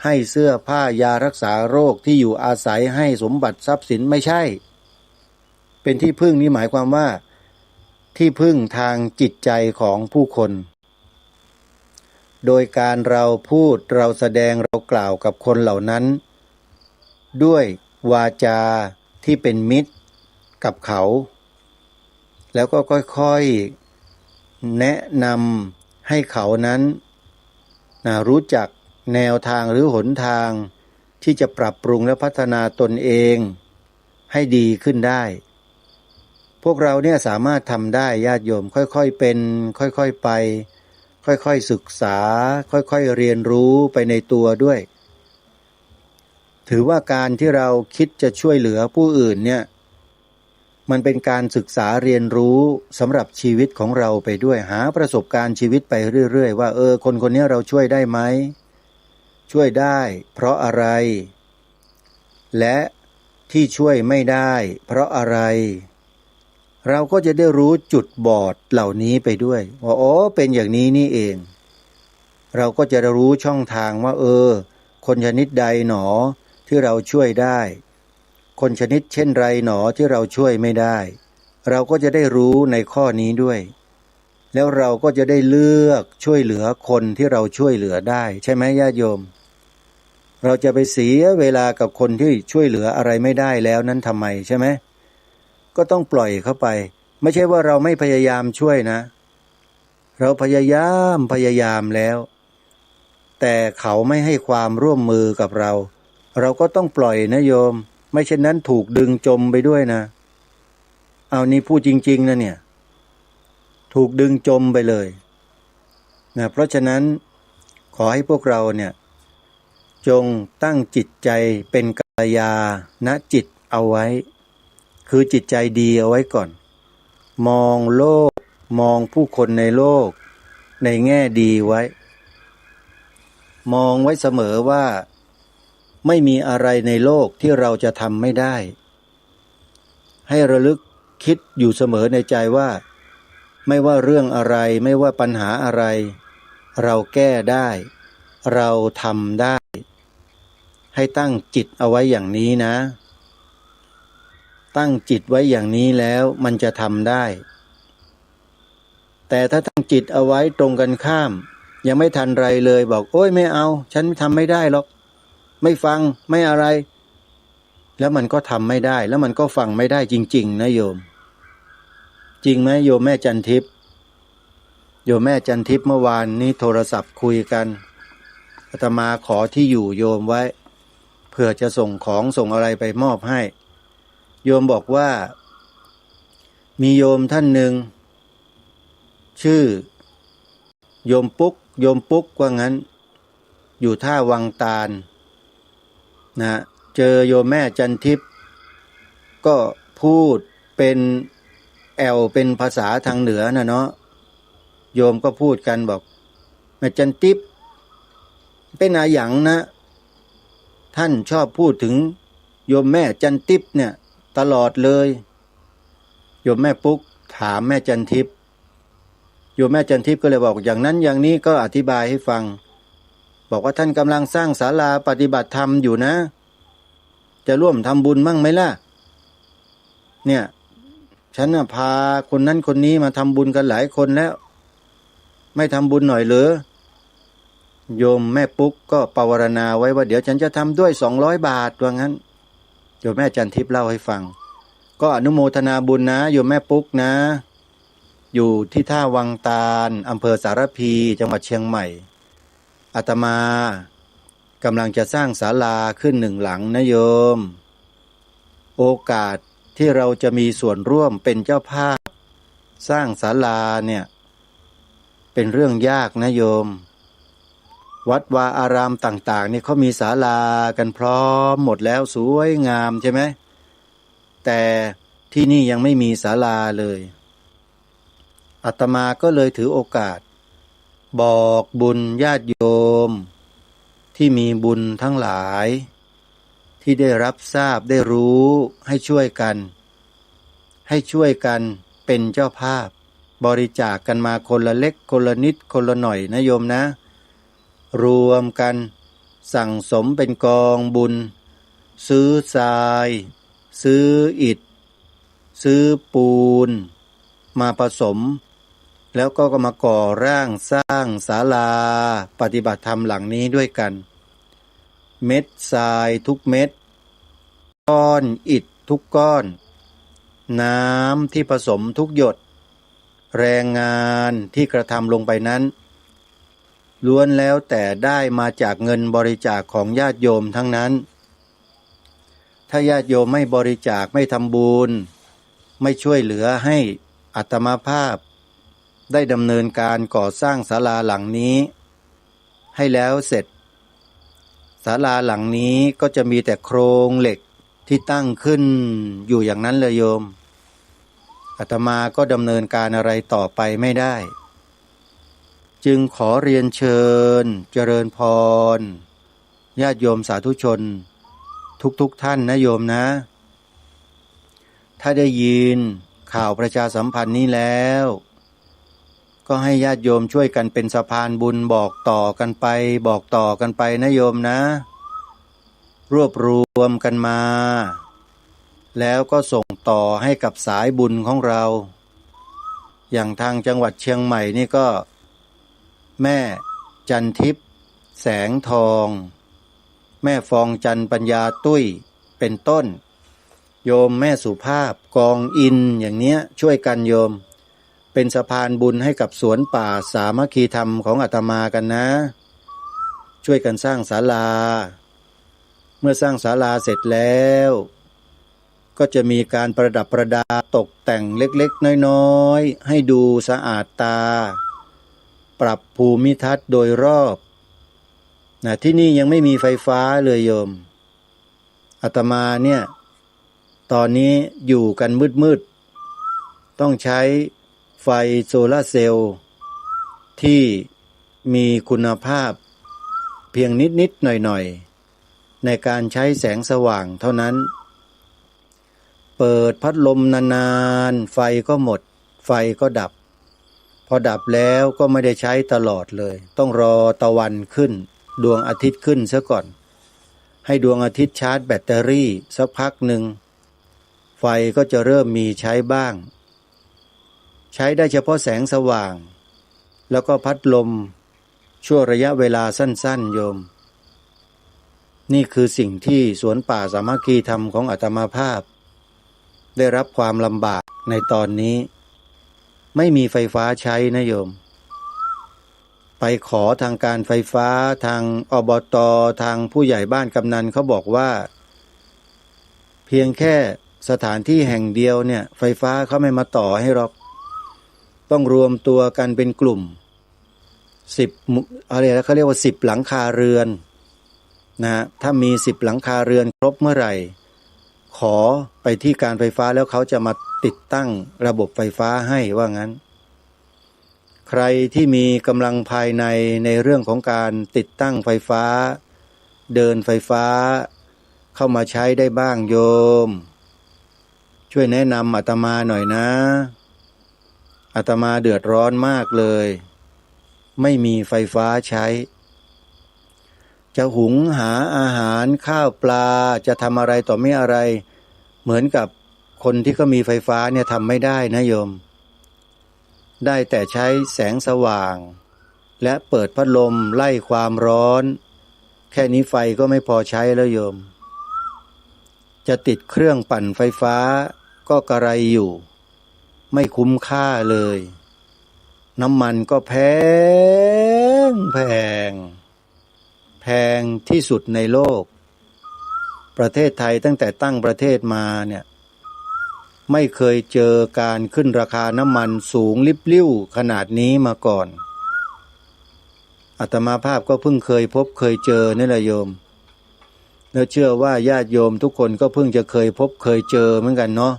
ให้เสื้อผ้ายารักษาโรคที่อยู่อาศัยให้สมบัติทรัพย์สินไม่ใช่เป็นที่พึ่งนี้หมายความว่าที่พึ่งทางจิตใจของผู้คนโดยการเราพูดเราแสดงเรากล่าวกับคนเหล่านั้นด้วยวาจาที่เป็นมิตรกับเขาแล้วก็ค่อยๆแนะนำให้เขานั้นรู้จักแนวทางหรือหนทางที่จะปรับปรุงและพัฒนาตนเองให้ดีขึ้นได้พวกเราเนี่ยสามารถทำได้ญาติโยมค่อยๆเป็นค่อยๆไปค่อยๆศึกษาค่อยๆเรียนรู้ไปในตัวด้วยถือว่าการที่เราคิดจะช่วยเหลือผู้อื่นเนี่ยมันเป็นการศึกษาเรียนรู้สำหรับชีวิตของเราไปด้วยหาประสบการณ์ชีวิตไปเรื่อยๆว่าคนคนนี้เราช่วยได้ไหมช่วยได้เพราะอะไรและที่ช่วยไม่ได้เพราะอะไรเราก็จะได้รู้จุดบอดเหล่านี้ไปด้วยว่าเป็นอย่างนี้นี่เองเราก็จะรู้ช่องทางว่าคนชนิดใดหนอที่เราช่วยได้คนชนิดเช่นไรหนอที่เราช่วยไม่ได้เราก็จะได้รู้ในข้อนี้ด้วยแล้วเราก็จะได้เลือกช่วยเหลือคนที่เราช่วยเหลือได้ใช่ไหมญาติโยมเราจะไปเสียเวลากับคนที่ช่วยเหลืออะไรไม่ได้แล้วนั้นทำไมใช่ไหมก็ต้องปล่อยเขาไป ไม่ใช่ว่าเราไม่พยายามช่วยนะ เราพยายามแล้ว แต่เขาไม่ให้ความร่วมมือกับเรา เราก็ต้องปล่อยนะโยม ไม่เช่นนั้นถูกดึงจมไปด้วยนะ เอานี่พูดจริงๆนะเนี่ย ถูกดึงจมไปเลยนะเพราะฉะนั้นขอให้พวกเราเนี่ยจงตั้งจิตใจเป็นกัลยาณจิตเอาไว้คือจิตใจดีเอาไว้ก่อนมองโลกมองผู้คนในโลกในแง่ดีไว้มองไว้เสมอว่าไม่มีอะไรในโลกที่เราจะทำไม่ได้ให้ระลึกคิดอยู่เสมอในใจว่าไม่ว่าเรื่องอะไรไม่ว่าปัญหาอะไรเราแก้ได้เราทำได้ให้ตั้งจิตเอาไว้อย่างนี้นะตั้งจิตไว้อย่างนี้แล้วมันจะทำได้แต่ถ้าตั้งจิตเอาไว้ตรงกันข้ามยังไม่ทันไรเลยบอกโอ๊ยไม่เอาฉันทำไม่ได้หรอกไม่ฟังไม่อะไรแล้วมันก็ทำไม่ได้แล้วมันก็ฟังไม่ได้จริงๆนะโยมจริงไหมโยมแม่จันทิพย์โยมแม่จันทิพย์เมื่อวานนี้โทรศัพท์คุยกันอาตมาขอที่อยู่โยมไว้เพื่อจะส่งของส่งอะไรไปมอบให้โยมบอกว่ามีโยมท่านหนึ่งชื่อโยมปุ๊กว่างั้นอยู่ท่าวังตาลนะเจอโยมแม่จันทิพย์ก็พูดเป็นเป็นภาษาทางเหนือนะเนาะโยมก็พูดกันบอกแม่จันทิพย์เป็นอาหยังนะท่านชอบพูดถึงโยมแม่จันทิพย์เนี่ยตลอดเลยโยมแม่ปุ๊กถามแม่จันทิพย์โยมแม่จันทิพย์ก็เลยบอกอย่างนั้นอย่างนี้ก็อธิบายให้ฟังบอกว่าท่านกำลังสร้างศาลาปฏิบัติธรรมอยู่นะจะร่วมทำบุญมั่งไหมล่ะเนี่ยฉันพาคนนั้นคนนี้มาทำบุญกันหลายคนแล้วไม่ทำบุญหน่อยเหรอโยมแม่ปุ๊กก็ปวารณาไว้ว่าเดี๋ยวฉันจะทำด้วย200 บาทว่างั้นโยมแม่จันทิพย์เล่าให้ฟังก็อนุโมทนาบุญนะโยมแม่ปุ๊กนะอยู่ที่ท่าวังตาลอำเภอสารพีจังหวัดเชียงใหม่อาตมากำลังจะสร้างศาลาขึ้น1 หลังนะโยมโอกาสที่เราจะมีส่วนร่วมเป็นเจ้าภาพสร้างศาลาเนี่ยเป็นเรื่องยากนะโยมวัดวาอารามต่างๆนี่เขามีศาลากันพร้อมหมดแล้วสวยงามใช่ไหมแต่ที่นี่ยังไม่มีศาลาเลยอาตมาก็เลยถือโอกาสบอกบุญญาติโยมที่มีบุญทั้งหลายที่ได้รับทราบได้รู้ให้ช่วยกันเป็นเจ้าภาพบริจาคกันมาคนละเล็กคนละนิดคนละหน่อยนะโยมนะรวมกันสั่งสมเป็นกองบุญซื้อทรายซื้ออิฐซื้อปูนมาผสมแล้วก็มาก่อร่างสร้างศาลาปฏิบัติธรรมหลังนี้ด้วยกันเม็ดทรายทุกเม็ดก้อนอิฐทุกก้อนน้ำที่ผสมทุกหยดแรงงานที่กระทำลงไปนั้นล้วนแล้วแต่ได้มาจากเงินบริจาคของญาติโยมทั้งนั้นถ้าญาติโยมไม่บริจาคไม่ทำบุญไม่ช่วยเหลือให้อาตมาภาพได้ดำเนินการก่อสร้างศาลาหลังนี้ให้แล้วเสร็จศาลาหลังนี้ก็จะมีแต่โครงเหล็กที่ตั้งขึ้นอยู่อย่างนั้นเลยโยมอาตมาก็ดำเนินการอะไรต่อไปไม่ได้จึงขอเรียนเชิญเจริญพรญาติโยมสาธุชนทุกท่านนะโยมนะถ้าได้ยินข่าวประชาสัมพันธ์นี้แล้วก็ให้ญาติโยมช่วยกันเป็นสะพานบุญบอกต่อกันไปนะโยมนะรวบรวมกันมาแล้วก็ส่งต่อให้กับสายบุญของเราอย่างทางจังหวัดเชียงใหม่นี่ก็แม่จันทิพย์แสงทองแม่ฟองจันปัญญาตุ้ยเป็นต้นโ โยมแม่สุภาพกองอินอย่างเนี้ยช่วยกันโยมเป็นสะพานบุญให้กับสวนป่าสามัคคีธรรมของอาตมากันนะช่วยกันสร้างศาลาเมื่อสร้างศาลาเสร็จแล้วก็จะมีการประดับประดาตกแต่งเล็กๆน้อยๆให้ดูสะอาดตาปรับภูมิทัศน์โดยรอบนะที่นี่ยังไม่มีไฟฟ้าเลยโยมอาตมาเนี่ยตอนนี้อยู่กันมืดๆต้องใช้ไฟโซลาร์เซลล์ที่มีคุณภาพเพียงนิดๆหน่อยๆในการใช้แสงสว่างเท่านั้นเปิดพัดลมนานๆไฟก็หมดไฟก็ดับพอดับแล้วก็ไม่ได้ใช้ตลอดเลยต้องรอตะวันขึ้นดวงอาทิตย์ขึ้นซะก่อนให้ดวงอาทิตย์ชาร์จแบตเตอรี่สักพักหนึ่งไฟก็จะเริ่มมีใช้บ้างใช้ได้เฉพาะแสงสว่างแล้วก็พัดลมชั่วระยะเวลาสั้นๆโยมนี่คือสิ่งที่สวนป่าสามัคคีธรรมของอาตมาภาพได้รับความลำบากในตอนนี้ไม่มีไฟฟ้าใช้นะโยมไปขอทางการไฟฟ้าทางอบต.ทางผู้ใหญ่บ้านกำนันเขาบอกว่าเพียงแค่สถานที่แห่งเดียวเนี่ยไฟฟ้าเขาไม่มาต่อให้หรอกต้องรวมตัวกันเป็นกลุ่ม10อะไรแล้วเขาเรียกว่า10หลังคาเรือนนะถ้ามี10หลังคาเรือนครบเมื่อไหร่ขอไปที่การไฟฟ้าแล้วเขาจะมาติดตั้งระบบไฟฟ้าให้ว่างั้นใครที่มีกำลังภายในในเรื่องของการติดตั้งไฟฟ้าเดินไฟฟ้าเข้ามาใช้ได้บ้างโยมช่วยแนะนำอาตมาหน่อยนะอาตมาเดือดร้อนมากเลยไม่มีไฟฟ้าใช้จะหุงหาอาหารข้าวปลาจะทำอะไรต่อไม่อะไรเหมือนกับคนที่เขามีไฟฟ้าเนี่ยทำไม่ได้นะโยมได้แต่ใช้แสงสว่างและเปิดพัดลมไล่ความร้อนแค่นี้ไฟก็ไม่พอใช้แล้วโยมจะติดเครื่องปั่นไฟฟ้าก็กระไรอยู่ไม่คุ้มค่าเลยน้ำมันก็แพงที่สุดในโลกประเทศไทยตั้งแต่ตั้งประเทศมาเนี่ยไม่เคยเจอการขึ้นราคาน้ำมันสูงลิบลิ่วขนาดนี้มาก่อนอาตมาภาพก็เพิ่งเคยพบเคยเจอนี่แหละโยมแล้วเชื่อว่าญาติโยมทุกคนก็เพิ่งจะเคยพบเคยเจอเหมือนกันเนาะ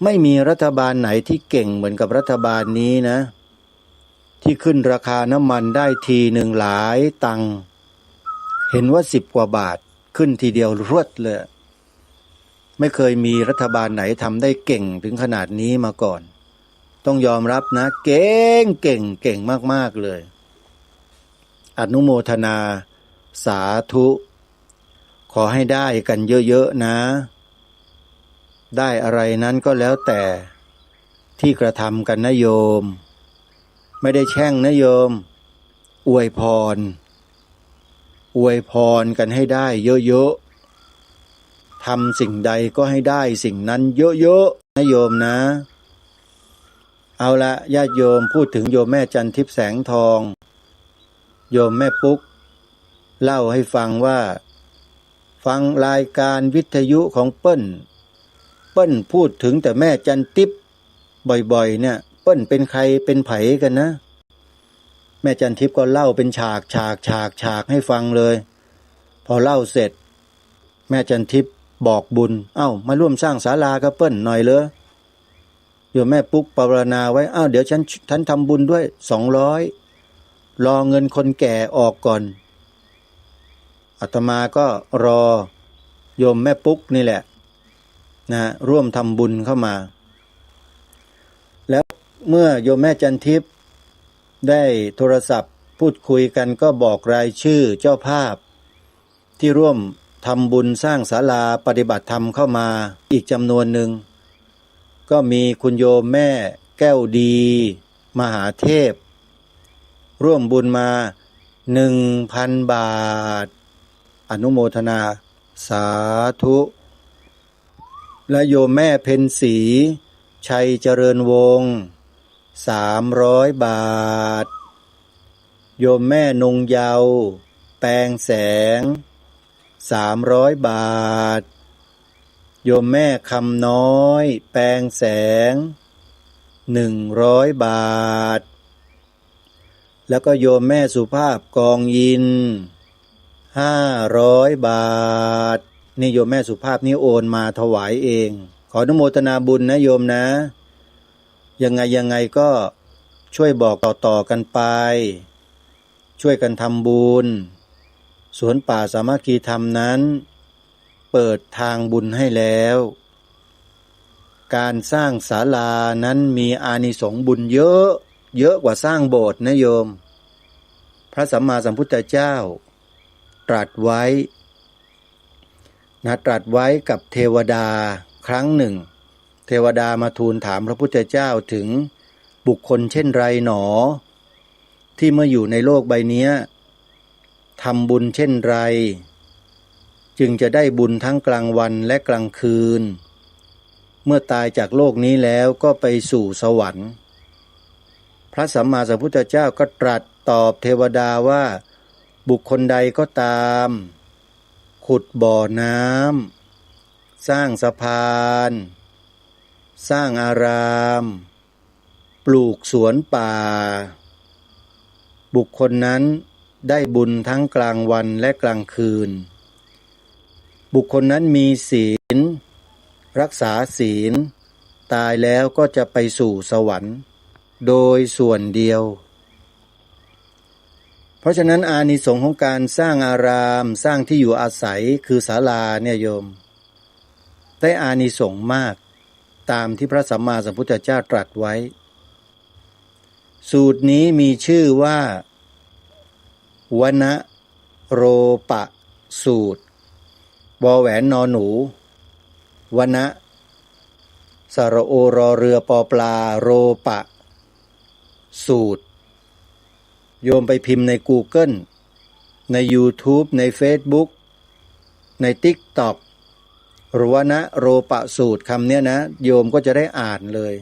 ไม่มีรัฐบาลไหนที่เก่งเหมือนกับรัฐบาลนี้นะที่ขึ้นราคาน้ำมันได้ทีหนึ่งหลายตังค์เห็นว่า10 กว่าบาทขึ้นทีเดียวรวดเลยไม่เคยมีรัฐบาลไหนทำได้เก่งถึงขนาดนี้มาก่อนต้องยอมรับนะเก่งมากๆเลยอนุโมทนาสาธุขอให้ได้กันเยอะๆนะได้อะไรนั้นก็แล้วแต่ที่กระทำกันนะโยมไม่ได้แช่งนะโยมอวยพรกันให้ได้เยอะๆทำสิ่งใดก็ให้ได้สิ่งนั้นเยอะๆนะโยมนะเอาละญาติโยมพูดถึงโยมแม่จันทิพย์แสงทองโยมแม่ปุ๊กเล่าให้ฟังว่าฟังรายการวิทยุของเปิ้ลพูดถึงแต่แม่จันทิพย์บ่อยๆเนี่ยเปิ้ลเป็นใครเป็นไผกันนะแม่จันทิพย์ก็เล่าเป็นฉากให้ฟังเลยพอเล่าเสร็จแม่จันทิพย์บอกบุญมาร่วมสร้างศาลากับเปิ้ลหน่อยเลยโยมแม่ปุ๊กปรารถนาไว้เดี๋ยวฉันทำบุญด้วย200รอเงินคนแก่ออกก่อนอาตมาก็รอโยมแม่ปุ๊กนี่แหละนะร่วมทำบุญเข้ามาแล้วเมื่อโยมแม่จันทิพย์ได้โทรศัพท์พูดคุยกันก็บอกรายชื่อเจ้าภาพที่ร่วมทำบุญสร้างศาลาปฏิบัติธรรมเข้ามาอีกจำนวนหนึ่งก็มีคุณโยมแม่แก้วดีมหาเทพร่วมบุญมา 1,000 บาทอนุโมทนาสาธุ และโยมแม่เพ็ญศรีชัยเจริญวงศ์300 บาทโยมแม่นงเยาว์แปลงแสง300 บาทโยมแม่คำน้อยแปลงแสง100 บาทแล้วก็โยมแม่สุภาพกองยิน500 บาทนี่โยมแม่สุภาพนี่โอนมาถวายเองขออนุโมทนาบุญนะโยมนะยังไงก็ช่วยบอกต่อกันไปช่วยกันทำบุญสวนป่าสามัคคีธรรมนั้นเปิดทางบุญให้แล้วการสร้างศาลานั้นมีอานิสงส์บุญเยอะกว่าสร้างโบสถ์นะโยมพระสัมมาสัมพุทธเจ้าตรัสไว้กับเทวดาครั้งหนึ่งเทวดามาทูลถามพระพุทธเจ้าถึงบุคคลเช่นไรหนอที่เมื่ออยู่ในโลกใบนี้ทำบุญเช่นไรจึงจะได้บุญทั้งกลางวันและกลางคืนเมื่อตายจากโลกนี้แล้วก็ไปสู่สวรรค์พระสัมมาสัมพุทธเจ้าก็ตรัสตอบเทวดาว่าบุคคลใดก็ตามขุดบ่อน้ำสร้างสะพานสร้างอารามปลูกสวนป่าบุคคลนั้นได้บุญทั้งกลางวันและกลางคืนบุคคลนั้นมีศีลรักษาศีลตายแล้วก็จะไปสู่สวรรค์โดยส่วนเดียวเพราะฉะนั้นอานิสงส์ของการสร้างอารามสร้างที่อยู่อาศัยคือศาลาเนี่ยโยมได้อานิสงส์มากตามที่พระสัมมาสัมพุทธเจ้าตรัสไว้สูตรนี้มีชื่อว่าวณโรปะสูตรวแหวนนอหนูวณสระโอรอเรือปอปลาโรปะสูตรโยมไปพิมพ์ใน Google ใน YouTube ใน Facebook ใน TikTok หรือวณโรปะสูตรคำนี้นะโยมก็จะได้อ่านเลย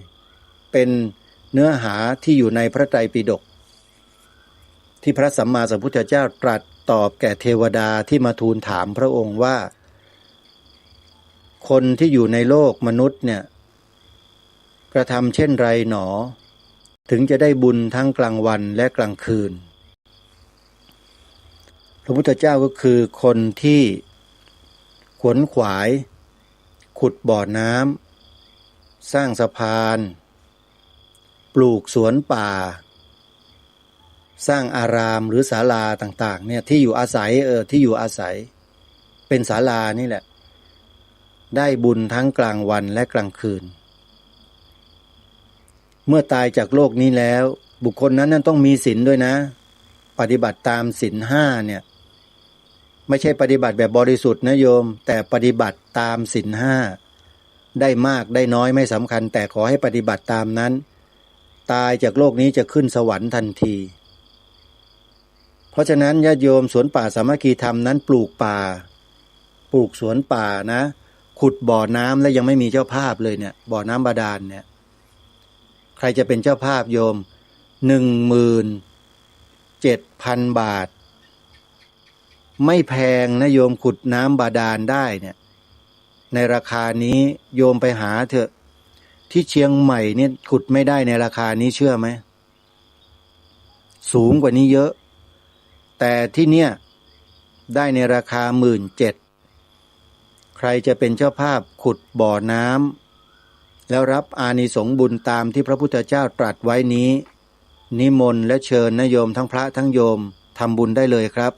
เป็นเนื้อหาที่อยู่ในพระไตรปิฎกที่พระสัมมาสัมพุทธเจ้าตรัสตอบแก่เทวดาที่มาทูลถามพระองค์ว่าคนที่อยู่ในโลกมนุษย์เนี่ยกระทำเช่นไรหนอถึงจะได้บุญทั้งกลางวันและกลางคืนพระพุทธเจ้าก็คือคนที่ขวนขวายขุดบ่อน้ำสร้างสะพานปลูกสวนป่าสร้างอารามหรือศาลาต่างๆเนี่ยที่อยู่อาศัยที่อยู่อาศัยเป็นศาลานี่แหละได้บุญทั้งกลางวันและกลางคืนเมื่อตายจากโลกนี้แล้วบุคคลนั้นต้องมีศีลด้วยนะปฏิบัติตามศีล5เนี่ยไม่ใช่ปฏิบัติแบบบริสุทธิ์นะโยมแต่ปฏิบัติตามศีล5ได้มากได้น้อยไม่สำคัญแต่ขอให้ปฏิบัติตามนั้นตายจากโลกนี้จะขึ้นสวรรค์ทันทีเพราะฉะนั้นญาติโยมสวนป่าสามัคคีธรรมนั้นปลูกป่าปลูกสวนป่านะขุดบ่อน้ำแล้วยังไม่มีเจ้าภาพเลยเนี่ยบ่อน้ำบาดาลเนี่ยใครจะเป็นเจ้าภาพโยม 17,000 บาทไม่แพงนะโยมขุดน้ำบาดาลได้เนี่ยในราคานี้โยมไปหาเถอะที่เชียงใหม่เนี่ยขุดไม่ได้ในราคานี้เชื่อไหมสูงกว่านี้เยอะแต่ที่เนี่ยได้ในราคา 17,000 ใครจะเป็นเจ้าภาพขุดบ่อน้ำแล้วรับอานิสงส์บุญตามที่พระพุทธเจ้าตรัสไว้นี้นิมนต์และเชิญนะโยมทั้งพระทั้งโยมทำบุญได้เลยครับ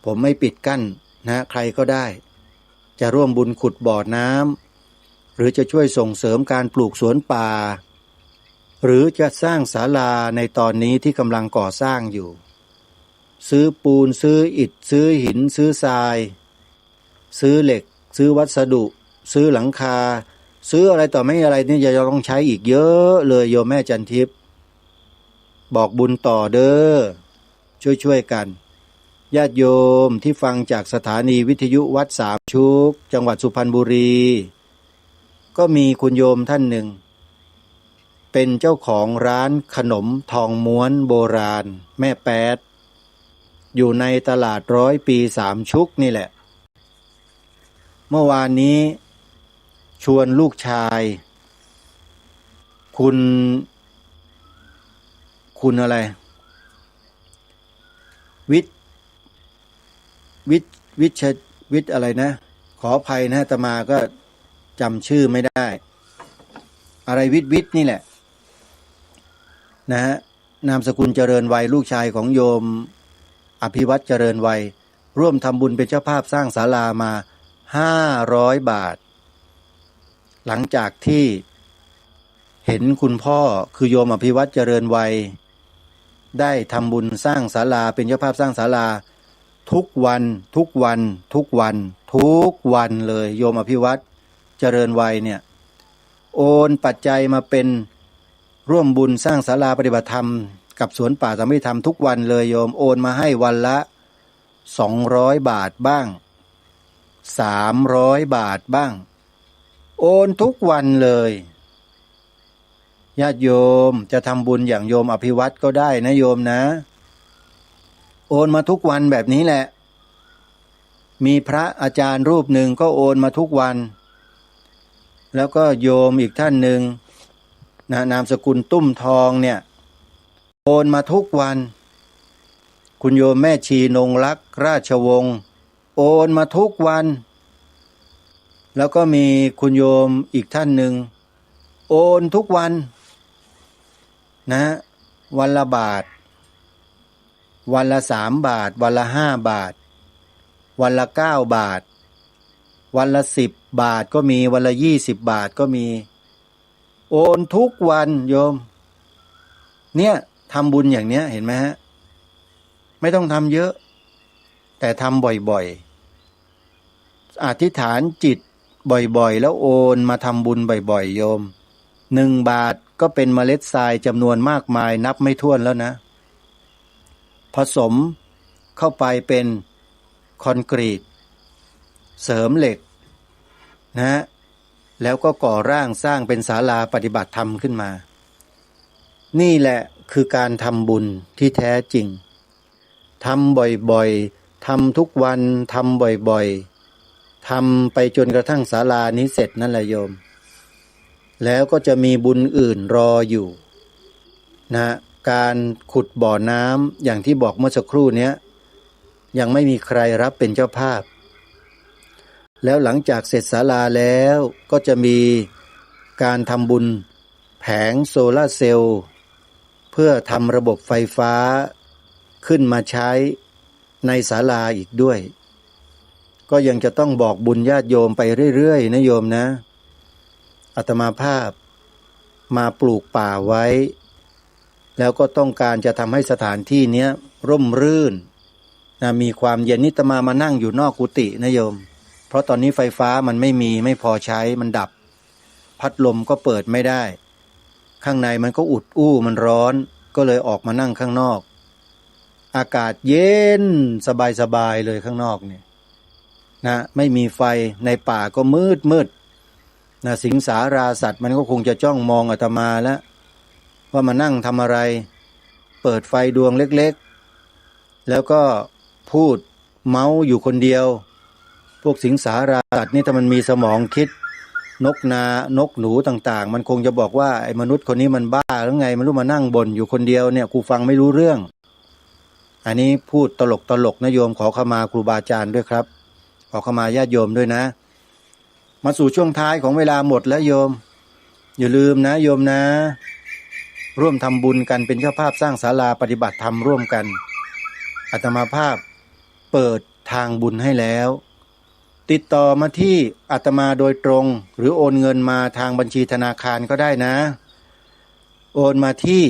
ผมไม่ปิดกั้นนะใครก็ได้จะร่วมบุญขุดบ่อน้ำหรือจะช่วยส่งเสริมการปลูกสวนป่าหรือจะสร้างศาลาในตอนนี้ที่กำลังก่อสร้างอยู่ซื้อปูนซื้ออิฐซื้อหินซื้อทรายซื้อเหล็กซื้อวัสดุซื้อหลังคาซื้ออะไรต่อไม่อะไรนี่จะต้องใช้อีกเยอะเลยโยมแม่จันทิพย์บอกบุญต่อเด้อช่วยกันญาติโยมที่ฟังจากสถานีวิทยุวัดสามชุกจังหวัดสุพรรณบุรี ก็มีคุณโยมท่านหนึ่งเป็นเจ้าของร้านขนมทองม้วนโบราณแม่แป๊ดอยู่ในตลาด100 ปี3 ชุกนี่แหละเมื่อวานนี้ชวนลูกชายคุณอะไรวิทย์อะไรนะขออภัยนะอาตมาก็จำชื่อไม่ได้อะไรวิทย์นี่แหละนะฮะนามสกุลเจริญวัยลูกชายของโยมอภิวัตเจริญวัยร่วมทำบุญเป็นเจ้าภาพสร้างศาลามา500 บาทหลังจากที่เห็นคุณพ่อคือโยมอภิวัตเจริญวัยได้ทำบุญสร้างศาลาเป็นเจ้าภาพสร้างศาลาทุกวันเลยโยมอภิวัตเจริญวัยเนี่ยโอนปัจจัยมาเป็นร่วมบุญสร้างศาลาปฏิบัติธรรมกับสวนป่าสามัคคีธรรมทุกวันเลยโยมโอนมาให้วันละ200 บาทบ้าง300 บาทบ้างโอนทุกวันเลยญาติโยมจะทำบุญอย่างโยมอภิวัตก็ได้นะโยมนะโอนมาทุกวันแบบนี้แหละมีพระอาจารย์รูปหนึ่งก็โอนมาทุกวันแล้วก็โยมอีกท่านหนึ่งนามสกุลตุ้มทองเนี่ยโอนมาทุกวันคุณโยมแม่ชีนงลักษณ์ราชวงศ์โอนมาทุกวันแล้วก็มีคุณโยมอีกท่านหนึ่งโอนทุกวันนะวันละบาทวันละ3 บาทวันละ5 บาทวันละ9 บาทวันละ10 บาทก็มีวันละ20 บาทก็มีโอนทุกวันโยมเนี่ยทำบุญอย่างเนี้ยเห็นไหมฮะไม่ต้องทำเยอะแต่ทำบ่อยๆอธิษฐานจิตบ่อยๆแล้วโอนมาทำบุญบ่อยๆโยม1 บาทก็เป็นเมล็ดทรายจำนวนมากมายนับไม่ถ้วนแล้วนะผสมเข้าไปเป็นคอนกรีตเสริมเหล็กนะแล้วก็ก่อร่างสร้างเป็นศาลาปฏิบัติธรรมขึ้นมานี่แหละคือการทำบุญที่แท้จริงทำบ่อยๆทำทุกวันทำบ่อยๆทำไปจนกระทั่งศาลานี้เสร็จนั่นแหละโยมแล้วก็จะมีบุญอื่นรออยู่นะการขุดบ่อน้ำอย่างที่บอกเมื่อสักครู่นี้ยังไม่มีใครรับเป็นเจ้าภาพแล้วหลังจากเสร็จศาลาแล้วก็จะมีการทำบุญแผงโซลาร์เซลล์เพื่อทำระบบไฟฟ้าขึ้นมาใช้ในศาลาอีกด้วยก็ยังจะต้องบอกบุญญาติโยมไปเรื่อยๆนะโยมนะอาตมาภาพมาปลูกป่าไว้แล้วก็ต้องการจะทำให้สถานที่นี้ร่มรื่นนะมีความเย็นนิตมานั่งอยู่นอกกุฏินะโยมเพราะตอนนี้ไฟฟ้ามันไม่พอใช้มันดับพัดลมก็เปิดไม่ได้ข้างในมันก็อุดอู้มันร้อนก็เลยออกมานั่งข้างนอกอากาศเย็นสบายเลยข้างนอกเนี่ยนะไม่มีไฟในป่าก็มืดนะสิงสาราสัตว์มันก็คงจะจ้องมองอาตมาแล้วว่ามานั่งทำอะไรเปิดไฟดวงเล็กๆแล้วก็พูดเมาส์อยู่คนเดียวพวกสิงสาราสัตว์นี่ถ้ามันมีสมองคิดนกหนูต่างๆมันคงจะบอกว่าไอ้มนุษย์คนนี้มันบ้าหรือไงมันรู้มานั่งบ่นอยู่คนเดียวเนี่ยกูฟังไม่รู้เรื่องอันนี้พูดตลกนะโยมขอขมาครูบาอาจารย์ด้วยครับขอขมาญาติโยมด้วยนะมาสู่ช่วงท้ายของเวลาหมดแล้วโยมอย่าลืมนะโยมนะร่วมทำบุญกันเป็นเจ้าภาพสร้างศาลาปฏิบัติธรรมร่วมกันอาตมาภาพเปิดทางบุญให้แล้วติดต่อมาที่อาตมาโดยตรงหรือโอนเงินมาทางบัญชีธนาคารก็ได้นะโอนมาที่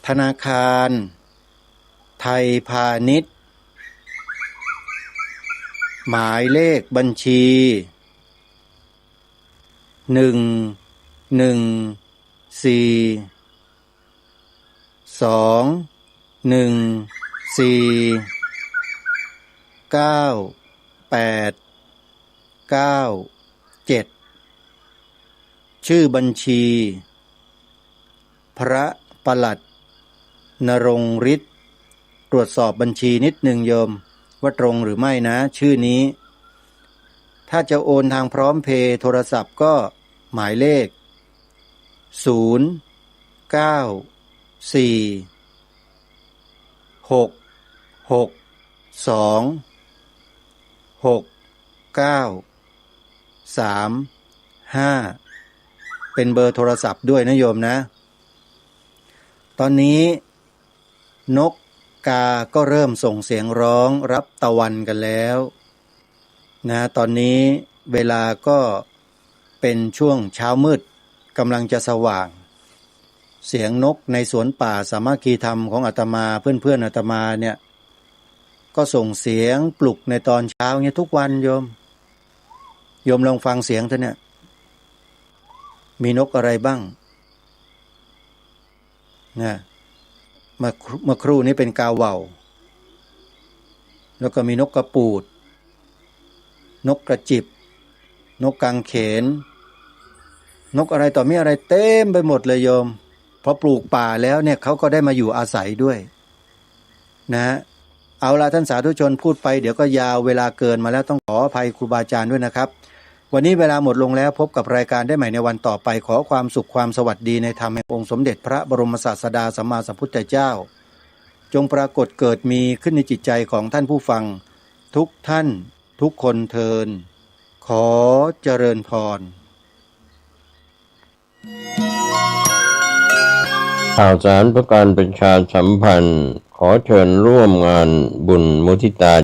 ธนาคารไทยพาณิชย์หมายเลขบัญชี114214987 ชื่อบัญชี พระปลัดนรงค์ฤทธิ์ตรวจสอบบัญชีนิดหนึ่งโยมว่าตรงหรือไม่นะชื่อนี้ ถ้าจะโอนทางพร้อมเพย์โทรศัพท์ก็หมายเลข 0 9 4 6 6 2 6 9 3 5เป็นเบอร์โทรศัพท์ด้วยนะโยมนะตอนนี้นกกาก็เริ่มส่งเสียงร้องรับตะวันกันแล้วนะตอนนี้เวลาก็เป็นช่วงเช้ามืดกำลังจะสว่างเสียงนกในสวนป่าสามัคคีธรรมของอาตมาเพื่อนๆอาตมาเนี่ยก็ส่งเสียงปลุกในตอนเช้าเงี้ยทุกวันโยมลองฟังเสียงเถอะเนี่ยมีนกอะไรบ้างนะเมื่อครู่นี้เป็นกาเหว่าแล้วก็มีนกกระปูดนกกระจิบนกกางเขนนกอะไรต่อมีอะไรเต็มไปหมดเลยโยมพอปลูกป่าแล้วเนี่ยเขาก็ได้มาอยู่อาศัยด้วยนะเอาละท่านสาธุชนพูดไปเดี๋ยวก็ยาวเวลาเกินมาแล้วต้องขออภัยครูบาอาจารย์ด้วยนะครับวันนี้เวลาหมดลงแล้วพบกับรายการได้ใหม่ในวันต่อไปขอความสุขความสวัสดีในธรรมแห่งองค์สมเด็จพระบรมศาสดาสัมมาสัมพุทธเจ้าจงปรากฏเกิดมีขึ้นในจิตใจของท่านผู้ฟังทุกท่านทุกคนเทินขอเจริญพรข่าวสารประการประชาสัมพันธ์ขอเชิญร่วมงานบุญมุทิตา